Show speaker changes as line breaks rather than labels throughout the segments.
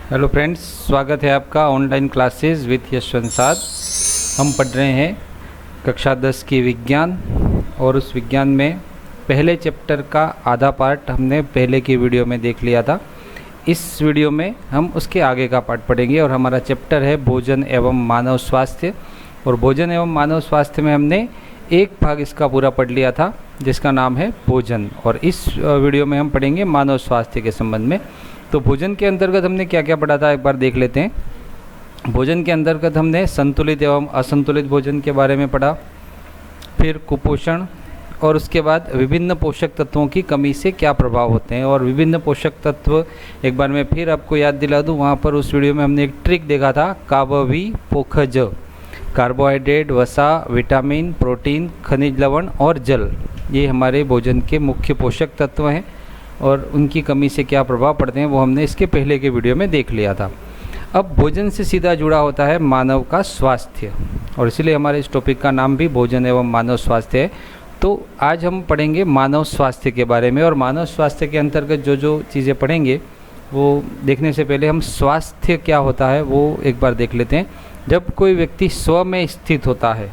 Hello friends, स्वागत है आपका ऑनलाइन क्लासेस विथ यशवंत साद। हम पढ़ रहे हैं कक्षा 10 की विज्ञान, और उस विज्ञान में पहले चैप्टर का आधा पार्ट हमने पहले की वीडियो में देख लिया था। इस वीडियो में हम उसके आगे का पार्ट पढ़ेंगे और हमारा चैप्टर है भोजन एवं मानव स्वास्थ्य। और भोजन एवं मानव स्वास्थ्य में हमने एक भाग इसका पूरा पढ़ लिया था जिसका नाम है भोजन, और इस वीडियो में हम पढ़ेंगे मानव स्वास्थ्य के संबंध में। तो भोजन के अंतर्गत हमने क्या क्या पढ़ा था एक बार देख लेते हैं। भोजन के अंतर्गत हमने संतुलित एवं असंतुलित भोजन के बारे में पढ़ा, फिर कुपोषण, और उसके बाद विभिन्न पोषक तत्वों की कमी से क्या प्रभाव होते हैं। और विभिन्न पोषक तत्व एक बार मैं फिर आपको याद दिला दूं, वहाँ पर उस वीडियो में हमने एक ट्रिक देखा था, काबवी पोखज, कार्बोहाइड्रेट, वसा, विटामिन, प्रोटीन, खनिज लवण और जल, ये हमारे भोजन के मुख्य पोषक तत्व हैं और उनकी कमी से क्या प्रभाव पड़ते हैं वो हमने इसके पहले के वीडियो में देख लिया था। अब भोजन से सीधा जुड़ा होता है मानव का स्वास्थ्य, और इसीलिए हमारे इस टॉपिक का नाम भी भोजन एवं मानव स्वास्थ्य है। तो आज हम पढ़ेंगे मानव स्वास्थ्य के बारे में, और मानव स्वास्थ्य के अंतर्गत जो जो चीज़ें पढ़ेंगे वो देखने से पहले हम स्वास्थ्य क्या होता है वो एक बार देख लेते हैं। जब कोई व्यक्ति स्व में स्थित होता है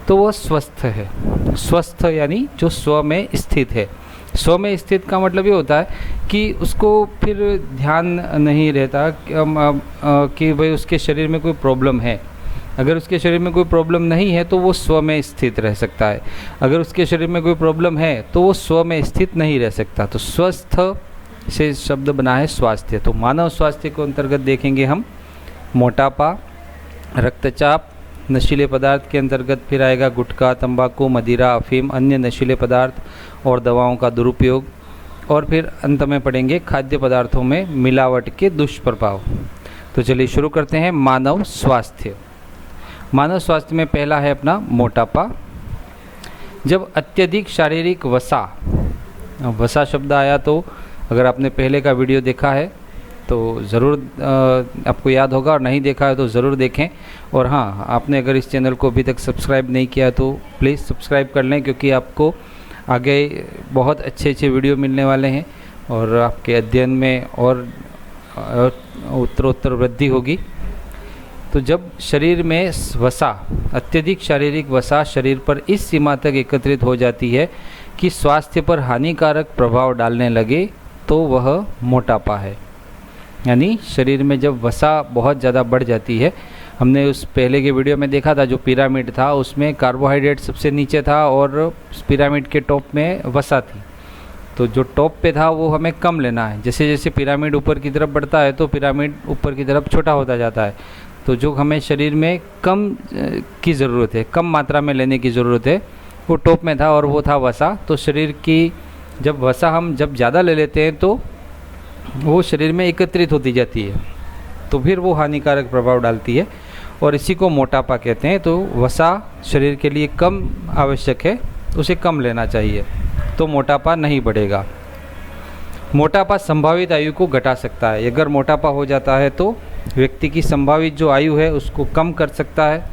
तो वह स्वस्थ है। स्वस्थ यानी जो स्व में स्थित है। स्व में स्थित का मतलब ये होता है कि उसको फिर ध्यान नहीं रहता कि भाई उसके शरीर में कोई प्रॉब्लम है। अगर उसके शरीर में कोई प्रॉब्लम नहीं है तो वो स्व में स्थित रह सकता है। अगर उसके शरीर में कोई प्रॉब्लम है तो वो स्व में स्थित नहीं रह सकता। तो स्वस्थ से शब्द बना है स्वास्थ्य। तो मानव स्वास्थ्य को अंतर्गत देखेंगे हम मोटापा, रक्तचाप, नशीले पदार्थ के अंतर्गत फिर आएगा गुटखा, तंबाकू, मदिरा, अफीम, अन्य नशीले पदार्थ और दवाओं का दुरुपयोग, और फिर अंत में पढ़ेंगे खाद्य पदार्थों में मिलावट के दुष्प्रभाव। तो चलिए शुरू करते हैं मानव स्वास्थ्य। मानव स्वास्थ्य में पहला है अपना मोटापा। जब अत्यधिक शारीरिक वसा शब्द आया, तो अगर आपने पहले का वीडियो देखा है तो ज़रूर आपको याद होगा, और नहीं देखा है तो ज़रूर देखें। और हाँ, आपने अगर इस चैनल को अभी तक सब्सक्राइब नहीं किया तो प्लीज़ सब्सक्राइब कर लें, क्योंकि आपको आगे बहुत अच्छे अच्छे वीडियो मिलने वाले हैं और आपके अध्ययन में और उत्तरोत्तर वृद्धि होगी। तो जब शरीर में वसा, अत्यधिक शारीरिक वसा शरीर पर इस सीमा तक एकत्रित हो जाती है कि स्वास्थ्य पर हानिकारक प्रभाव डालने लगे तो वह मोटापा है। यानी शरीर में जब वसा बहुत ज़्यादा बढ़ जाती है, हमने उस पहले के वीडियो में देखा था जो पिरामिड था उसमें कार्बोहाइड्रेट सबसे नीचे था और पिरामिड के टॉप में वसा थी। तो जो टॉप पे था वो हमें कम लेना है। जैसे जैसे पिरामिड ऊपर की तरफ बढ़ता है तो पिरामिड ऊपर की तरफ छोटा होता जाता है। तो जो हमें शरीर में कम की ज़रूरत है, कम मात्रा में लेने की ज़रूरत है, वो टॉप में था और वो था वसा। तो शरीर की जब वसा हम जब ज़्यादा ले लेते हैं तो वो शरीर में एकत्रित होती जाती है, तो फिर वो हानिकारक प्रभाव डालती है और इसी को मोटापा कहते हैं। तो वसा शरीर के लिए कम आवश्यक है, उसे कम लेना चाहिए, तो मोटापा नहीं बढ़ेगा। मोटापा संभावित आयु को घटा सकता है। अगर मोटापा हो जाता है तो व्यक्ति की संभावित जो आयु है उसको कम कर सकता है।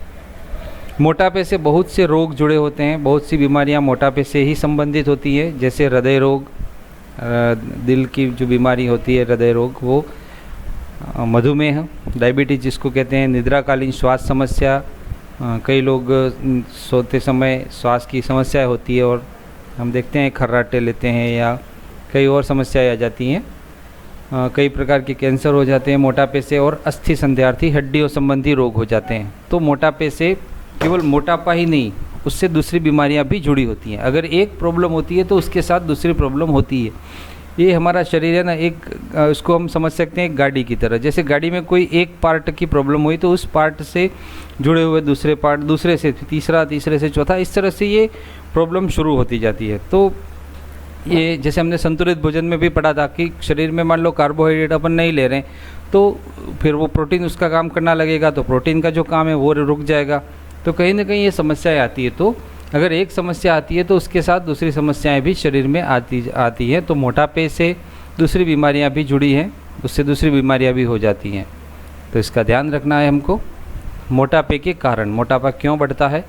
मोटापे से बहुत से रोग जुड़े होते हैं, बहुत सी बीमारियां मोटापे से ही संबंधित होती हैं, जैसे हृदय रोग, दिल की जो बीमारी होती है हृदय रोग, वो मधुमेह, डायबिटीज जिसको कहते हैं, निद्राकालीन श्वास समस्या, कई लोग सोते समय श्वास की समस्या होती है और हम देखते हैं खर्राटे लेते हैं या कई और समस्याएं आ जाती हैं। कई प्रकार के कैंसर हो जाते हैं मोटापे से, और अस्थि संध्यार्थी हड्डियों संबंधी रोग हो जाते हैं। तो मोटापे से केवल मोटापा ही नहीं, उससे दूसरी बीमारियां भी जुड़ी होती हैं। अगर एक प्रॉब्लम होती है तो उसके साथ दूसरी प्रॉब्लम होती है। ये हमारा शरीर है ना, एक इसको हम समझ सकते हैं एक गाड़ी की तरह। जैसे गाड़ी में कोई एक पार्ट की प्रॉब्लम हुई तो उस पार्ट से जुड़े हुए दूसरे पार्ट, दूसरे से तीसरा, तीसरे से चौथा, इस तरह से ये प्रॉब्लम शुरू होती जाती है। तो ये जैसे हमने संतुलित भोजन में भी पढ़ा था कि शरीर में मान लो कार्बोहाइड्रेट अपन नहीं ले रहे हैं तो फिर वो प्रोटीन उसका काम करना लगेगा, तो प्रोटीन का जो काम है वो रुक जाएगा। तो कहीं ना कहीं ये समस्याएं आती है। तो अगर एक समस्या आती है तो उसके साथ दूसरी समस्याएं भी शरीर में आती हैं। तो मोटापे से दूसरी बीमारियां भी जुड़ी हैं, उससे दूसरी बीमारियां भी हो जाती हैं। तो इसका ध्यान रखना है हमको। मोटापे के कारण, मोटापा क्यों बढ़ता है?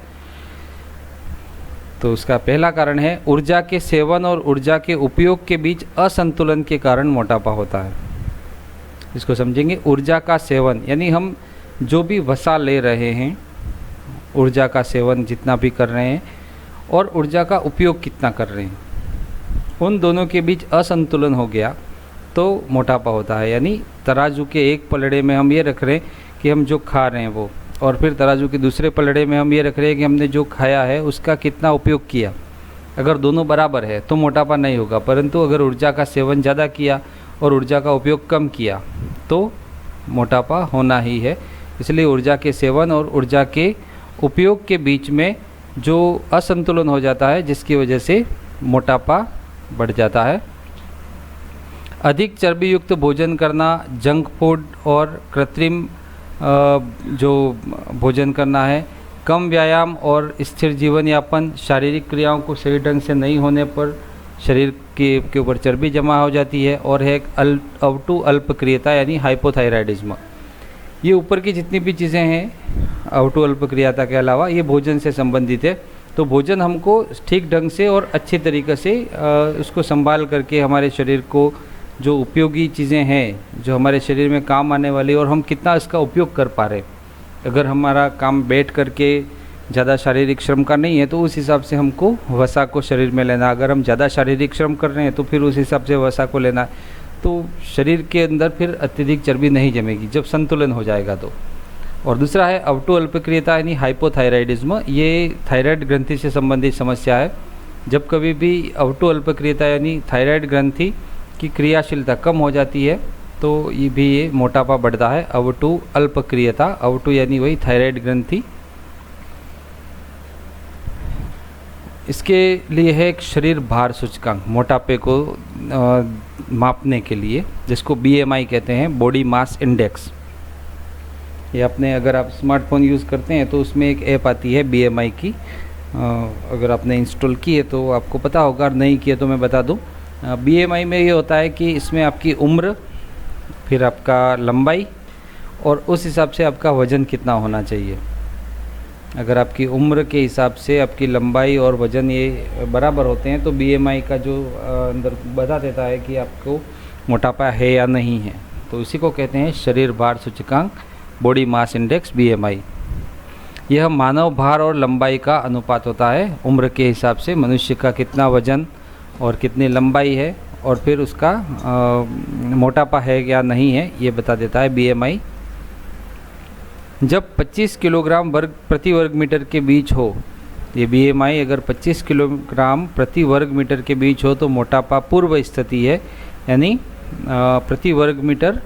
तो उसका पहला कारण है ऊर्जा के सेवन और ऊर्जा के उपयोग के बीच असंतुलन के कारण मोटापा होता है। इसको समझेंगे। ऊर्जा का सेवन यानी हम जो भी वसा ले रहे हैं, ऊर्जा का सेवन जितना भी कर रहे हैं और ऊर्जा का उपयोग कितना कर रहे हैं, उन दोनों के बीच असंतुलन हो गया तो मोटापा होता है। यानी तराजू के एक पलड़े में हम ये रख रहे हैं कि हम जो खा रहे हैं वो, और फिर तराजू के दूसरे पलड़े में हम ये रख रहे हैं कि हमने जो खाया है उसका कितना उपयोग किया। अगर दोनों बराबर है तो मोटापा नहीं होगा, परंतु अगर ऊर्जा का सेवन ज़्यादा किया और ऊर्जा का उपयोग कम किया तो मोटापा होना ही है। इसलिए ऊर्जा के सेवन और ऊर्जा के उपयोग के बीच में जो असंतुलन हो जाता है, जिसकी वजह से मोटापा बढ़ जाता है। अधिक चर्बी युक्त भोजन करना, जंक फूड और कृत्रिम जो भोजन करना है, कम व्यायाम और स्थिर जीवन यापन, शारीरिक क्रियाओं को सही ढंग से नहीं होने पर शरीर के ऊपर चर्बी जमा हो जाती है, और है अवटु अल्पक्रियता यानी हाइपोथायराइडिज्म। ये ऊपर की जितनी भी चीज़ें हैं अवटु अल्पक्रियता के अलावा ये भोजन से संबंधित है। तो भोजन हमको ठीक ढंग से और अच्छे तरीके से उसको संभाल करके हमारे शरीर को जो उपयोगी चीज़ें हैं, जो हमारे शरीर में काम आने वाली, और हम कितना इसका उपयोग कर पा रहे। अगर हमारा काम बैठ करके ज़्यादा शारीरिक श्रम का नहीं है तो उस हिसाब से हमको वसा को शरीर में लेना। अगर हम ज़्यादा शारीरिक श्रम कर रहे हैं तो फिर उस हिसाब से वसा को लेना। तो शरीर के अंदर फिर अत्यधिक चर्बी नहीं जमेगी जब संतुलन हो जाएगा तो। और दूसरा है अवटु अल्पक्रियता यानी हाइपोथायराइडिज्म। ये थायराइड ग्रंथि से संबंधित समस्या है। जब कभी भी अवटु अल्पक्रियता यानी थायराइड ग्रंथि की क्रियाशीलता कम हो जाती है तो ये मोटापा बढ़ता है। अवटु अल्पक्रियता, अवटु यानी वही थायराइड ग्रंथि। इसके लिए है एक शरीर भार सूचकांक, मोटापे को मापने के लिए, जिसको BMI कहते हैं, बॉडी मास इंडेक्स। ये अपने अगर आप स्मार्टफोन यूज़ करते हैं तो उसमें एक ऐप आती है BMI की, अगर आपने इंस्टॉल की है तो आपको पता होगा, और नहीं किया तो मैं बता दूं। BMI में ये होता है कि इसमें आपकी उम्र, फिर आपका लंबाई, और उस हिसाब से आपका वज़न कितना होना चाहिए। अगर आपकी उम्र के हिसाब से आपकी लंबाई और वज़न ये बराबर होते हैं तो BMI का जो अंदर बता देता है कि आपको मोटापा है या नहीं है। तो इसी को कहते हैं शरीर भार सूचकांक, बॉडी मास इंडेक्स, BMI। यह मानव भार और लंबाई का अनुपात होता है। उम्र के हिसाब से मनुष्य का कितना वज़न और कितनी लंबाई है, और फिर उसका मोटापा है या नहीं है, ये बता देता है BMI। जब 25 किलोग्राम प्रति वर्ग मीटर के बीच हो, ये BMI अगर 25 किलोग्राम प्रति वर्ग मीटर के बीच हो तो मोटापा पूर्व स्थिति है। यानी प्रति वर्ग मीटर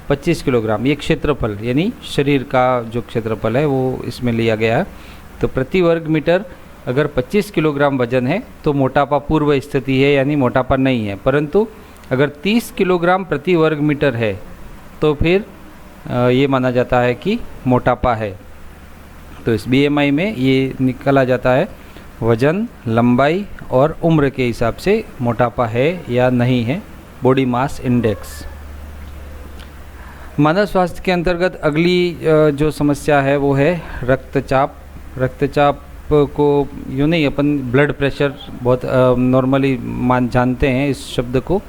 25 किलोग्राम, ये क्षेत्रफल यानी शरीर का जो क्षेत्रफल है वो इसमें लिया गया है। तो प्रति वर्ग मीटर अगर 25 किलोग्राम वजन है तो मोटापा पूर्व स्थिति है, यानी मोटापा नहीं है। परंतु अगर 30 किलोग्राम प्रति वर्ग मीटर है तो फिर ये माना जाता है कि मोटापा है। तो इस BMI में ये निकाला जाता है वजन, लंबाई और उम्र के हिसाब से मोटापा है या नहीं है, बॉडी मास इंडेक्स। मानव स्वास्थ्य के अंतर्गत अगली जो समस्या है वो है रक्तचाप। रक्तचाप को यूँ नहीं, अपन ब्लड प्रेशर बहुत नॉर्मली जानते हैं इस शब्द को,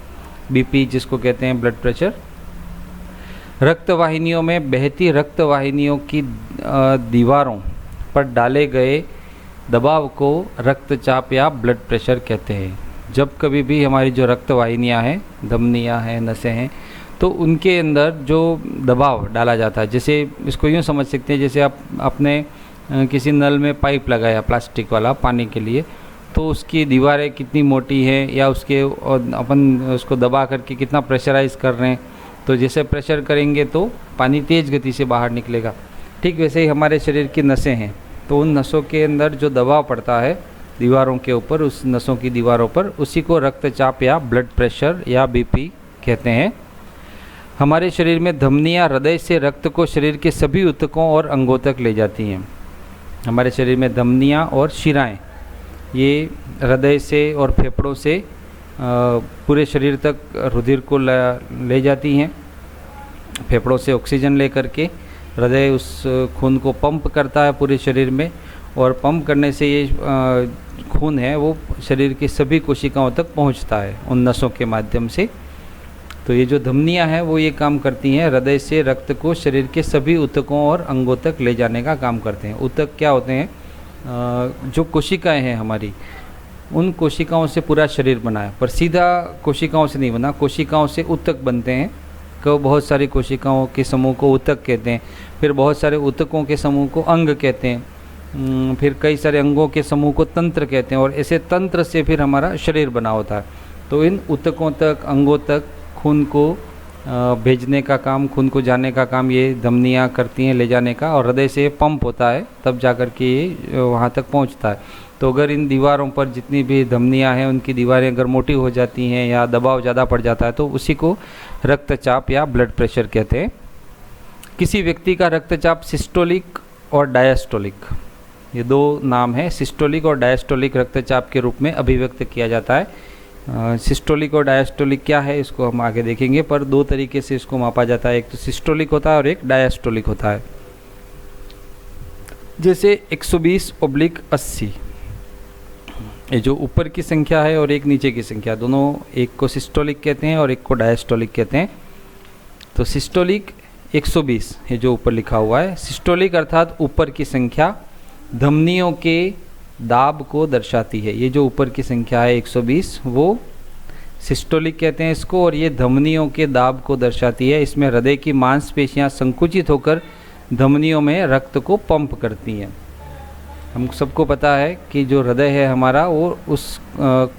BP जिसको कहते हैं ब्लड प्रेशर। रक्त वाहिनियों में बहती रक्त वाहिनियों की दीवारों पर डाले गए दबाव को रक्तचाप या ब्लड प्रेशर कहते हैं। जब कभी भी हमारी जो रक्त वाहिनियाँ हैं, धमनियाँ हैं, नसें हैं, तो उनके अंदर जो दबाव डाला जाता है, जैसे इसको यूँ समझ सकते हैं जैसे आपने किसी नल में पाइप लगाया प्लास्टिक वाला पानी के लिए, तो उसकी दीवारें कितनी मोटी हैं या उसके अपन उसको दबा करके कितना प्रेशराइज कर रहे हैं, तो जैसे प्रेशर करेंगे तो पानी तेज़ गति से बाहर निकलेगा। ठीक वैसे ही हमारे शरीर की नसें हैं, तो उन नसों के अंदर जो दबाव पड़ता है दीवारों के ऊपर, उस नसों की दीवारों पर, उसी को रक्तचाप या ब्लड प्रेशर या BP कहते हैं। हमारे शरीर में धमनियाँ हृदय से रक्त को शरीर के सभी ऊतकों और अंगों तक ले जाती हैं। हमारे शरीर में धमनियाँ और शिराएँ ये हृदय से और फेफड़ों से पूरे शरीर तक रुधिर को ले जाती हैं। फेफड़ों से ऑक्सीजन ले करके हृदय उस खून को पंप करता है पूरे शरीर में, और पंप करने से ये खून है वो शरीर की सभी कोशिकाओं तक पहुंचता है उन नसों के माध्यम से। तो ये जो धमनियाँ हैं वो ये काम करती हैं, हृदय से रक्त को शरीर के सभी ऊतकों और अंगों तक ले जाने का काम करते हैं। ऊतक क्या होते हैं? जो कोशिकाएं हैं हमारी, उन कोशिकाओं से पूरा शरीर बना है, पर सीधा कोशिकाओं से नहीं बना, कोशिकाओं से ऊतक बनते हैं। को बहुत सारी कोशिकाओं के समूह को ऊतक कहते हैं, फिर बहुत सारे ऊतकों के समूह को अंग कहते हैं, फिर कई सारे अंगों के समूह को तंत्र कहते हैं, और ऐसे तंत्र से फिर हमारा शरीर बना होता है। तो इन ऊतकों तक, अंगों तक खून को भेजने का काम, खून को जाने का काम ये धमनियाँ करती हैं, ले जाने का, और हृदय से पंप होता है तब जा कर के ये वहाँ तक पहुँचता है। तो अगर इन दीवारों पर जितनी भी धमनियाँ हैं उनकी दीवारें अगर मोटी हो जाती हैं या दबाव ज़्यादा पड़ जाता है तो उसी को रक्तचाप या ब्लड प्रेशर कहते हैं। किसी व्यक्ति का रक्तचाप सिस्टोलिक और डायस्टोलिक, ये दो नाम हैं, सिस्टोलिक और डायस्टोलिक रक्तचाप के रूप में अभिव्यक्त किया जाता है। सिस्टोलिक और डायस्टोलिक क्या है इसको हम आगे देखेंगे, पर दो तरीके से इसको मापा जाता है, एक तो सिस्टोलिक होता है और एक डायस्टोलिक होता है। जैसे 120/80, ये जो ऊपर की संख्या है और एक नीचे की संख्या, दोनों एक को सिस्टोलिक कहते हैं और एक को डायस्टोलिक कहते हैं। तो सिस्टोलिक 120, ये जो ऊपर लिखा हुआ है, सिस्टोलिक अर्थात ऊपर की संख्या धमनियों के दाब को दर्शाती है। ये जो ऊपर की संख्या है 120, वो सिस्टोलिक कहते हैं इसको, और ये धमनियों के दाब को दर्शाती है। इसमें हृदय की मांसपेशियां संकुचित होकर धमनियों में रक्त को पंप करती हैं। हम सबको पता है कि जो हृदय है हमारा वो उस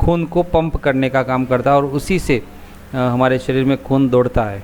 खून को पंप करने का काम करता है और उसी से हमारे शरीर में खून दौड़ता है।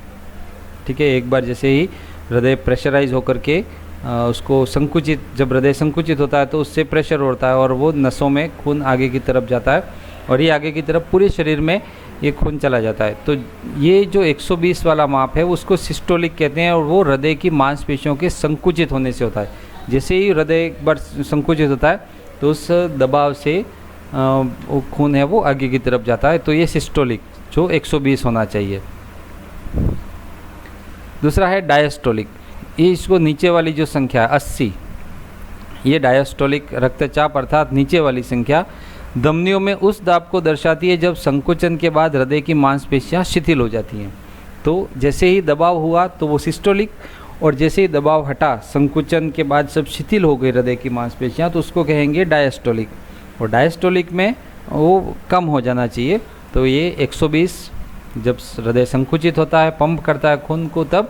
ठीक है, एक बार जैसे ही हृदय प्रेशराइज होकर के उसको संकुचित, जब हृदय संकुचित होता है तो उससे प्रेशर होता है और वो नसों में खून आगे की तरफ जाता है और ये आगे की तरफ पूरे शरीर में ये खून चला जाता है। तो ये जो 120 वाला माप है उसको सिस्टोलिक कहते हैं और वो हृदय की मांसपेशियों के संकुचित होने से होता है। जैसे ही हृदय एक बार संकुचित होता है तो उस दबाव से वो खून है वो आगे की तरफ जाता है। तो ये सिस्टोलिक जो 120 होना चाहिए। दूसरा है डायस्टोलिक, ये इसको नीचे वाली जो संख्या है 80, ये डायस्टोलिक रक्तचाप अर्थात नीचे वाली संख्या धमनियों में उस दाब को दर्शाती है जब संकुचन के बाद हृदय की मांसपेशियां शिथिल हो जाती हैं। तो जैसे ही दबाव हुआ तो वो सिस्टोलिक, और जैसे ही दबाव हटा, संकुचन के बाद सब शिथिल हो गई हृदय की मांसपेशियां, तो उसको कहेंगे डायस्टोलिक। और डायस्टोलिक में वो कम हो जाना चाहिए। तो ये 120 जब हृदय संकुचित होता है, पंप करता है खून को तब,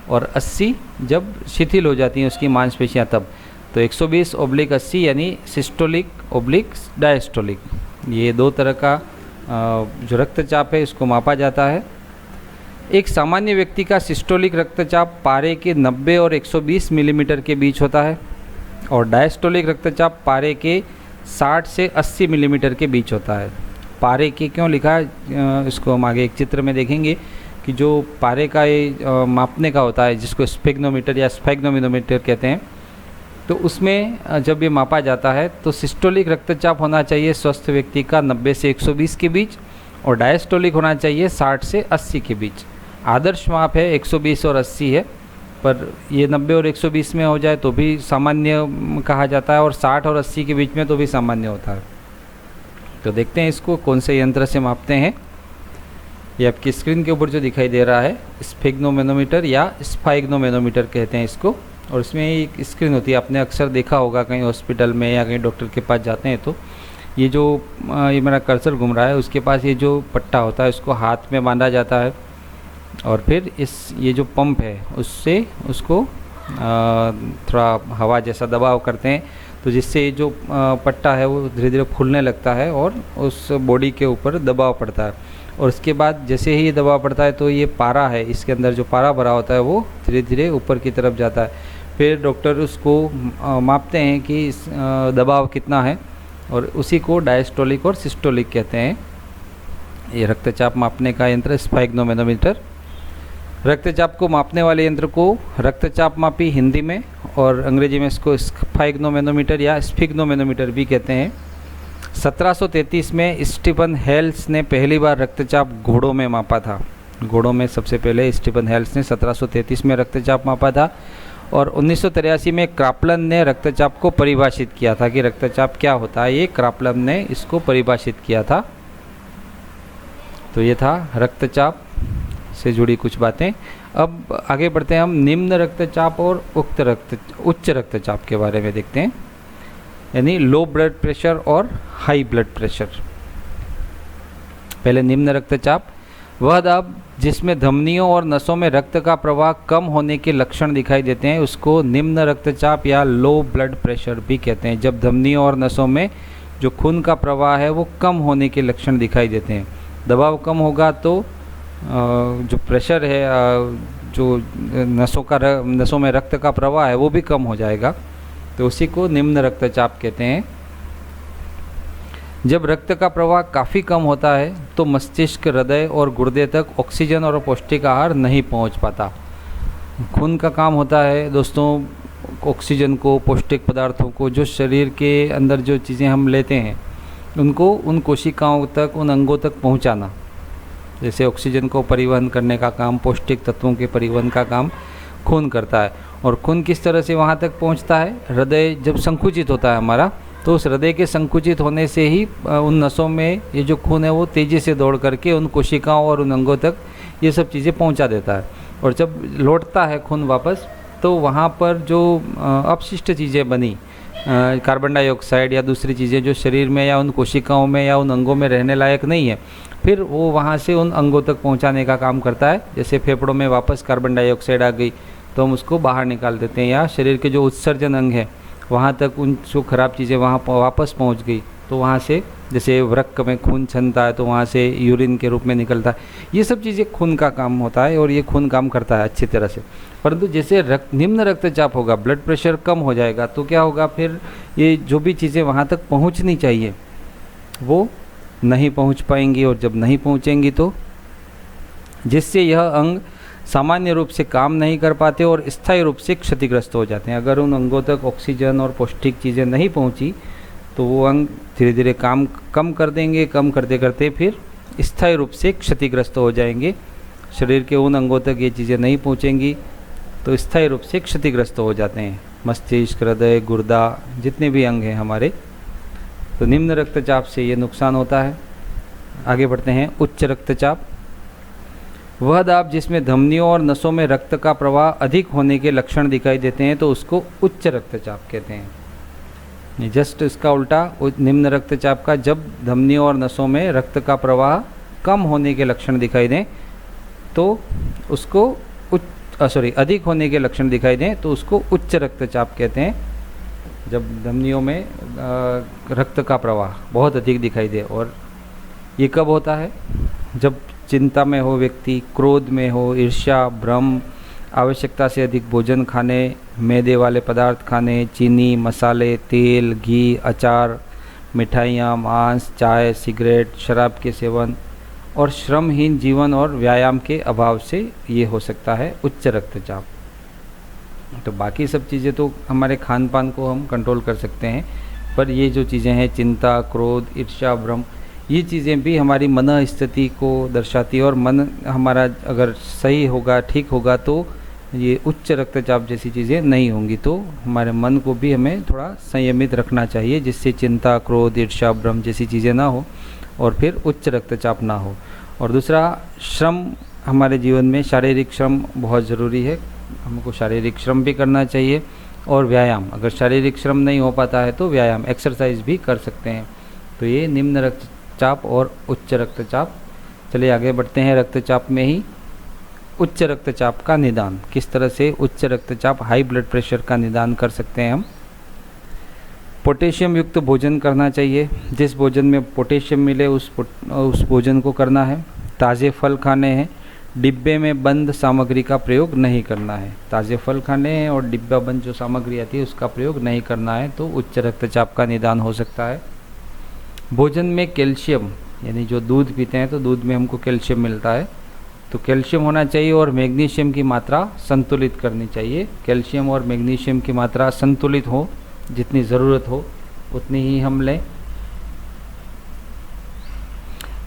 और 80 जब शिथिल हो जाती हैं उसकी मांसपेशियां तब। तो 120/80 यानी सिस्टोलिक/डायस्टोलिक, ये दो तरह का जो रक्तचाप है इसको मापा जाता है। एक सामान्य व्यक्ति का सिस्टोलिक रक्तचाप पारे के 90 और 120 मिलीमीटर के बीच होता है और डायस्टोलिक रक्तचाप पारे के 60 से 80 मिलीमीटर के बीच होता है। पारे के क्यों लिखा है इसको हम आगे एक चित्र में देखेंगे कि जो पारे का ये मापने का होता है जिसको स्फेग्नोमीटर या स्फेग्नोमीनोमीटर कहते हैं, तो उसमें जब ये मापा जाता है तो सिस्टोलिक रक्तचाप होना चाहिए स्वस्थ व्यक्ति का 90 से 120 के बीच और डायस्टोलिक होना चाहिए 60 से 80 के बीच। आदर्श माप है 120 और 80 है, पर ये 90 और 120 में हो जाए तो भी सामान्य कहा जाता है और 60 और 80 के बीच में तो भी सामान्य होता है। तो देखते हैं इसको कौन से यंत्र से मापते हैं। ये आपकी स्क्रीन के ऊपर जो दिखाई दे रहा है स्फेग्नोमेनोमीटर या स्फाइग्नोमेनोमीटर कहते हैं इसको, और इसमें एक स्क्रीन होती है, आपने अक्सर देखा होगा कहीं हॉस्पिटल में या कहीं डॉक्टर के पास जाते हैं तो ये जो ये मेरा कर्सर घूम रहा है उसके पास ये जो पट्टा होता है उसको हाथ में बांधा जाता है और फिर ये जो पंप है उससे उसको थोड़ा हवा जैसा दबाव करते हैं, तो जिससे जो पट्टा है वो धीरे धीरे फूलने लगता है और उस बॉडी के ऊपर दबाव पड़ता है। और उसके बाद जैसे ही ये दबाव पड़ता है तो ये पारा है, इसके अंदर जो पारा भरा होता है वो धीरे धीरे ऊपर की तरफ जाता है। फिर डॉक्टर उसको मापते हैं कि दबाव कितना है और उसी को डायस्टोलिक और सिस्टोलिक कहते हैं। ये रक्तचाप मापने का यंत्र स्फेग्नोमेनोमीटर। रक्तचाप को मापने वाले यंत्र को रक्तचाप मापी हिंदी में और अंग्रेजी में इसको स्फेग्नोमेनोमीटर या स्फिग्नोमेनोमीटर भी कहते हैं। 1733 में स्टीफन हेल्स ने पहली बार रक्तचाप घोड़ों में मापा था। घोड़ों में सबसे पहले स्टीफन हेल्स ने 1733 में रक्तचाप मापा था और 1983 में क्रापलन ने रक्तचाप को परिभाषित किया था कि रक्तचाप क्या होता है, ये क्रापलन ने इसको परिभाषित किया था। तो ये था रक्तचाप से जुड़ी कुछ बातें। अब आगे बढ़ते हैं हम निम्न रक्तचाप और उच्च रक्तचाप के बारे में देखते हैं, यानी लो ब्लड प्रेशर और हाई ब्लड प्रेशर। पहले निम्न रक्तचाप, वह दाब जिसमें धमनियों और नसों में रक्त का प्रवाह कम होने के लक्षण दिखाई देते हैं उसको निम्न रक्तचाप या लो ब्लड प्रेशर भी कहते हैं। जब धमनियों और नसों में जो खून का प्रवाह है वो कम होने के लक्षण दिखाई देते हैं, दबाव कम होगा तो जो प्रेशर है, जो नसों में रक्त का प्रवाह है वो भी कम हो जाएगा, तो उसी को निम्न रक्तचाप कहते हैं। जब रक्त का प्रवाह काफ़ी कम होता है तो मस्तिष्क, हृदय और गुर्दे तक ऑक्सीजन और पौष्टिक आहार नहीं पहुंच पाता। खून का काम होता है दोस्तों ऑक्सीजन को, पौष्टिक पदार्थों को, जो शरीर के अंदर जो चीज़ें हम लेते हैं उनको उन कोशिकाओं तक, उन अंगों तक पहुंचाना। जैसे ऑक्सीजन को परिवहन करने का काम, पौष्टिक तत्वों के परिवहन का काम खून करता है। और खून किस तरह से वहाँ तक पहुँचता है? हृदय जब संकुचित होता है हमारा, तो उस हृदय के संकुचित होने से ही उन नसों में ये जो खून है वो तेज़ी से दौड़ करके उन कोशिकाओं और उन अंगों तक ये सब चीज़ें पहुंचा देता है। और जब लौटता है खून वापस, तो वहाँ पर जो अपशिष्ट चीज़ें बनी, कार्बन डाइऑक्साइड या दूसरी चीज़ें जो शरीर में या उन कोशिकाओं में या उन अंगों में रहने लायक नहीं है, फिर वो वहाँ से उन अंगों तक पहुँचाने का काम करता है। जैसे फेफड़ों में वापस कार्बन डाइऑक्साइड आ गई तो हम उसको बाहर निकाल देते हैं, या शरीर के जो उत्सर्जन अंग है वहाँ तक उन जो खराब चीज़ें वहाँ वापस पहुँच गई तो वहाँ से, जैसे वृक्क में खून छनता है तो वहाँ से यूरिन के रूप में निकलता है। ये सब चीज़ें खून का काम होता है और ये खून काम करता है अच्छी तरह से। परंतु जैसे निम्न रक्तचाप होगा, ब्लड प्रेशर कम हो जाएगा, तो क्या होगा, फिर ये जो भी चीज़ें वहाँ तक पहुँचनी चाहिए वो नहीं पहुँच पाएंगी, और जब नहीं पहुँचेंगी तो जिससे यह अंग सामान्य रूप से काम नहीं कर पाते और स्थायी रूप से क्षतिग्रस्त हो जाते हैं। अगर उन अंगों तक ऑक्सीजन और पौष्टिक चीज़ें नहीं पहुंची तो वो अंग धीरे धीरे काम कम कर देंगे, कम करते करते फिर स्थायी रूप से क्षतिग्रस्त हो जाएंगे। शरीर के उन अंगों तक ये चीज़ें नहीं पहुंचेंगी तो स्थायी रूप से क्षतिग्रस्त हो जाते हैं, मस्तिष्क, हृदय, गुर्दा, जितने भी अंग हैं हमारे। तो निम्न रक्तचाप से ये नुकसान होता है। आगे बढ़ते हैं उच्च रक्तचाप, वह दाब जिसमें धमनियों और नसों में रक्त का प्रवाह अधिक होने के लक्षण दिखाई देते हैं तो उसको उच्च रक्तचाप कहते हैं। जस्ट इसका उल्टा, निम्न रक्तचाप का जब धमनियों और नसों में रक्त का प्रवाह कम होने के लक्षण दिखाई दें तो उसको अधिक होने के लक्षण दिखाई दें तो उसको उच्च रक्तचाप कहते हैं। जब धमनियों में रक्त का प्रवाह बहुत अधिक दिखाई दे। और ये कब होता है? जब चिंता में हो व्यक्ति, क्रोध में हो, ईर्ष्या, भ्रम, आवश्यकता से अधिक भोजन खाने, मैदे वाले पदार्थ खाने, चीनी, मसाले, तेल, घी, अचार, मिठाइयाँ, मांस, चाय, सिगरेट, शराब के सेवन और श्रमहीन जीवन और व्यायाम के अभाव से ये हो सकता है उच्च रक्तचाप। तो बाकी सब चीज़ें तो हमारे खान पान को हम कंट्रोल कर सकते हैं, पर ये जो चीज़ें हैं चिंता, क्रोध, ईर्ष्या, भ्रम, ये चीज़ें भी हमारी मन स्थिति को दर्शाती है। और मन हमारा अगर सही होगा, ठीक होगा, तो ये उच्च रक्तचाप जैसी चीज़ें नहीं होंगी। तो हमारे मन को भी हमें थोड़ा संयमित रखना चाहिए जिससे चिंता, क्रोध, ईर्ष्या, भ्रम जैसी चीज़ें ना हो और फिर उच्च रक्तचाप ना हो। और दूसरा, श्रम, हमारे जीवन में शारीरिक श्रम बहुत ज़रूरी है। हमको शारीरिक श्रम भी करना चाहिए और व्यायाम, अगर शारीरिक श्रम नहीं हो पाता है तो व्यायाम, एक्सरसाइज भी कर सकते हैं। तो ये निम्न रक्तचाप और उच्च रक्तचाप। चलिए आगे बढ़ते हैं। रक्तचाप में ही उच्च रक्तचाप का निदान, किस तरह से उच्च रक्तचाप, हाई ब्लड प्रेशर का निदान कर सकते हैं हम। पोटेशियम युक्त भोजन करना चाहिए। जिस भोजन में पोटेशियम मिले उस भोजन को करना है। ताज़े फल खाने हैं। डिब्बे में बंद सामग्री का प्रयोग नहीं करना है। ताज़े फल खाने हैं और डिब्बा बंद जो सामग्री आती है उसका प्रयोग नहीं करना है, तो उच्च रक्तचाप का निदान हो सकता है। भोजन में कैल्शियम, यानी जो दूध पीते हैं तो दूध में हमको कैल्शियम मिलता है, तो कैल्शियम होना चाहिए और मैग्नीशियम की मात्रा संतुलित करनी चाहिए। कैल्शियम और मैग्नीशियम की मात्रा संतुलित हो, जितनी ज़रूरत हो उतनी ही हम लें।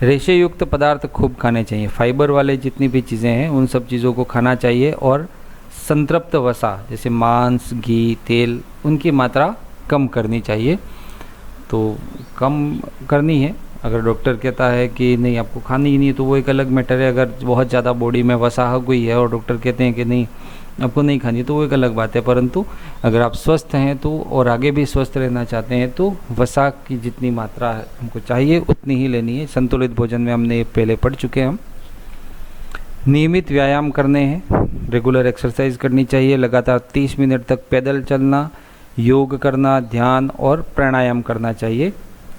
रेशे युक्त पदार्थ खूब खाने चाहिए। फाइबर वाले जितनी भी चीज़ें हैं उन सब चीज़ों को खाना चाहिए। और संतृप्त वसा जैसे मांस, घी, तेल, उनकी मात्रा कम करनी चाहिए। तो कम करनी है अगर डॉक्टर कहता है कि नहीं आपको खानी ही नहीं तो वो एक अलग मैटर है। अगर बहुत ज़्यादा बॉडी में वसा हो गई है और डॉक्टर कहते हैं कि नहीं आपको नहीं खानी तो वो एक अलग बात है। परंतु अगर आप स्वस्थ हैं तो और आगे भी स्वस्थ रहना चाहते हैं तो वसा की जितनी मात्रा हमको चाहिए उतनी ही लेनी है। संतुलित भोजन में हमने पहले पढ़ चुके हैं हम। नियमित व्यायाम करने हैं, रेगुलर एक्सरसाइज करनी चाहिए, लगातार 30 मिनट तक पैदल चलना, योग करना, ध्यान और प्राणायाम करना चाहिए,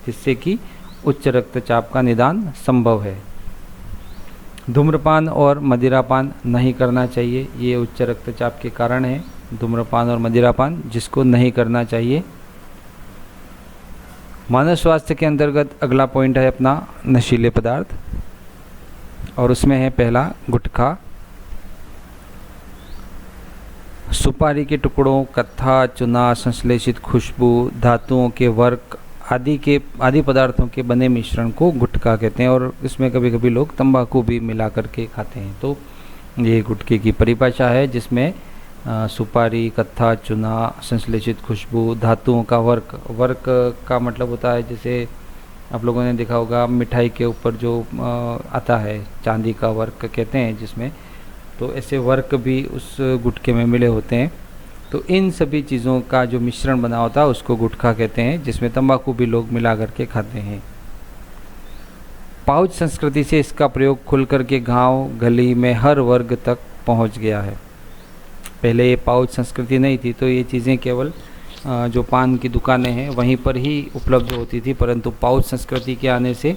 जिससे कि उच्च रक्तचाप का निदान संभव है। धूम्रपान और मदिरापान नहीं करना चाहिए, ये उच्च रक्तचाप के कारण है। धूम्रपान और मदिरापान जिसको नहीं करना चाहिए। मानव स्वास्थ्य के अंतर्गत अगला पॉइंट है अपना नशीले पदार्थ, और उसमें है पहला गुटखा। सुपारी के टुकड़ों, कत्था, चूना, संश्लेषित खुशबू, धातुओं के वर्क आदि पदार्थों के बने मिश्रण को गुटखा कहते हैं, और इसमें कभी कभी लोग तंबाकू भी मिला करके खाते हैं। तो ये गुटखे की परिभाषा है, जिसमें सुपारी, कत्था, चूना, संश्लेषित खुशबू, धातुओं का वर्क का मतलब होता है, जैसे आप लोगों ने देखा होगा मिठाई के ऊपर जो आता है चांदी का वर्क कहते हैं जिसमें, तो ऐसे वर्क भी उस गुटखे में मिले होते हैं। तो इन सभी चीज़ों का जो मिश्रण बना होता है उसको गुटखा कहते हैं, जिसमें तंबाकू भी लोग मिला करके खाते हैं। पाउच संस्कृति से इसका प्रयोग खुल करके गांव गली में हर वर्ग तक पहुंच गया है। पहले ये पाउच संस्कृति नहीं थी, तो ये चीज़ें केवल जो पान की दुकानें हैं वहीं पर ही उपलब्ध होती थी, परंतु पाउच संस्कृति के आने से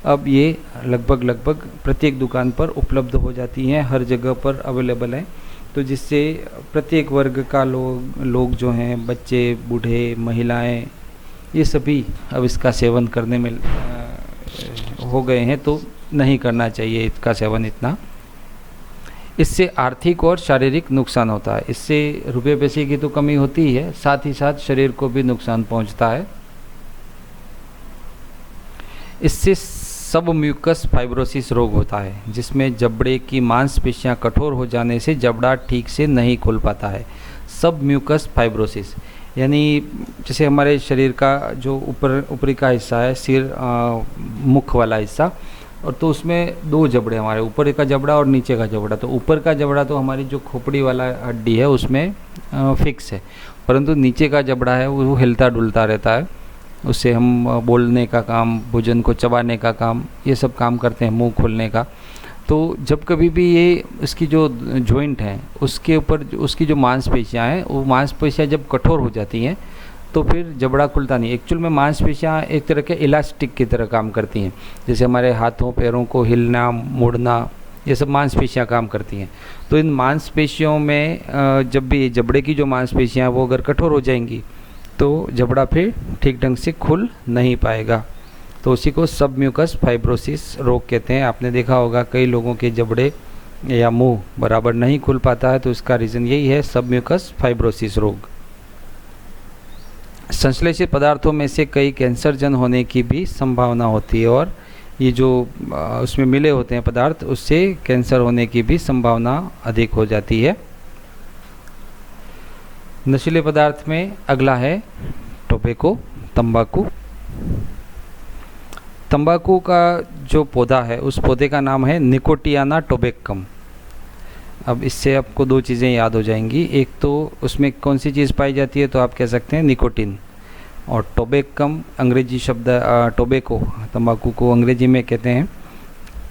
अब ये लगभग प्रत्येक दुकान पर उपलब्ध हो जाती हैं, हर जगह पर अवेलेबल हैं। तो जिससे प्रत्येक वर्ग का लोग जो हैं, बच्चे, बूढ़े, महिलाएं, ये सभी अब इसका सेवन करने में हो गए हैं। तो नहीं करना चाहिए इसका सेवन इतना। इससे आर्थिक और शारीरिक नुकसान होता है। इससे रुपये पैसे की तो कमी होती ही है, साथ ही साथ शरीर को भी नुकसान पहुंचता है। इससे सब म्यूकस फाइब्रोसिस रोग होता है, जिसमें जबड़े की मांसपेशियां कठोर हो जाने से जबड़ा ठीक से नहीं खुल पाता है। सब म्यूकस फाइब्रोसिस यानी जैसे हमारे शरीर का जो ऊपरी का हिस्सा है, सिर, मुख वाला हिस्सा, और तो उसमें दो जबड़े हमारे, ऊपर का जबड़ा और नीचे का जबड़ा। तो ऊपर का जबड़ा तो हमारी जो खोपड़ी वाला हड्डी है उसमें फिक्स है, परंतु नीचे का जबड़ा है वो हिलता डुलता रहता है। उससे हम बोलने का काम, भोजन को चबाने का काम, ये सब काम करते हैं, मुंह खोलने का। तो जब कभी भी ये इसकी जो जॉइंट है उसके ऊपर उसकी जो मांसपेशियाँ हैं, वो मांसपेशियाँ जब कठोर हो जाती हैं तो फिर जबड़ा खुलता नहीं। एक्चुअल में मांसपेशियाँ एक तरह के इलास्टिक की तरह काम करती हैं, जैसे हमारे हाथों पैरों को हिलना मोड़ना, ये सब मांसपेशियाँ काम करती हैं। तो इन मांसपेशियों में जब भी जबड़े की जो मांसपेशियाँ वो अगर कठोर हो जाएंगी तो जबड़ा फिर ठीक ढंग से खुल नहीं पाएगा। तो उसी को सब म्यूकस फाइब्रोसिस रोग कहते हैं। आपने देखा होगा कई लोगों के जबड़े या मुंह बराबर नहीं खुल पाता है, तो इसका रीज़न यही है, सब म्यूकस फाइब्रोसिस रोग। संश्लेषित पदार्थों में से कई कैंसरजन होने की भी संभावना होती है, और ये जो उसमें मिले होते हैं पदार्थ उससे कैंसर होने की भी संभावना अधिक हो जाती है। नशीले पदार्थ में अगला है टोबैको, तंबाकू। तंबाकू का जो पौधा है उस पौधे का नाम है निकोटियाना टोबैकम। अब इससे आपको दो चीज़ें याद हो जाएंगी, एक तो उसमें कौन सी चीज़ पाई जाती है, तो आप कह सकते हैं निकोटिन, और टोबैकम अंग्रेजी शब्द, टोबैको तंबाकू को अंग्रेजी में कहते हैं,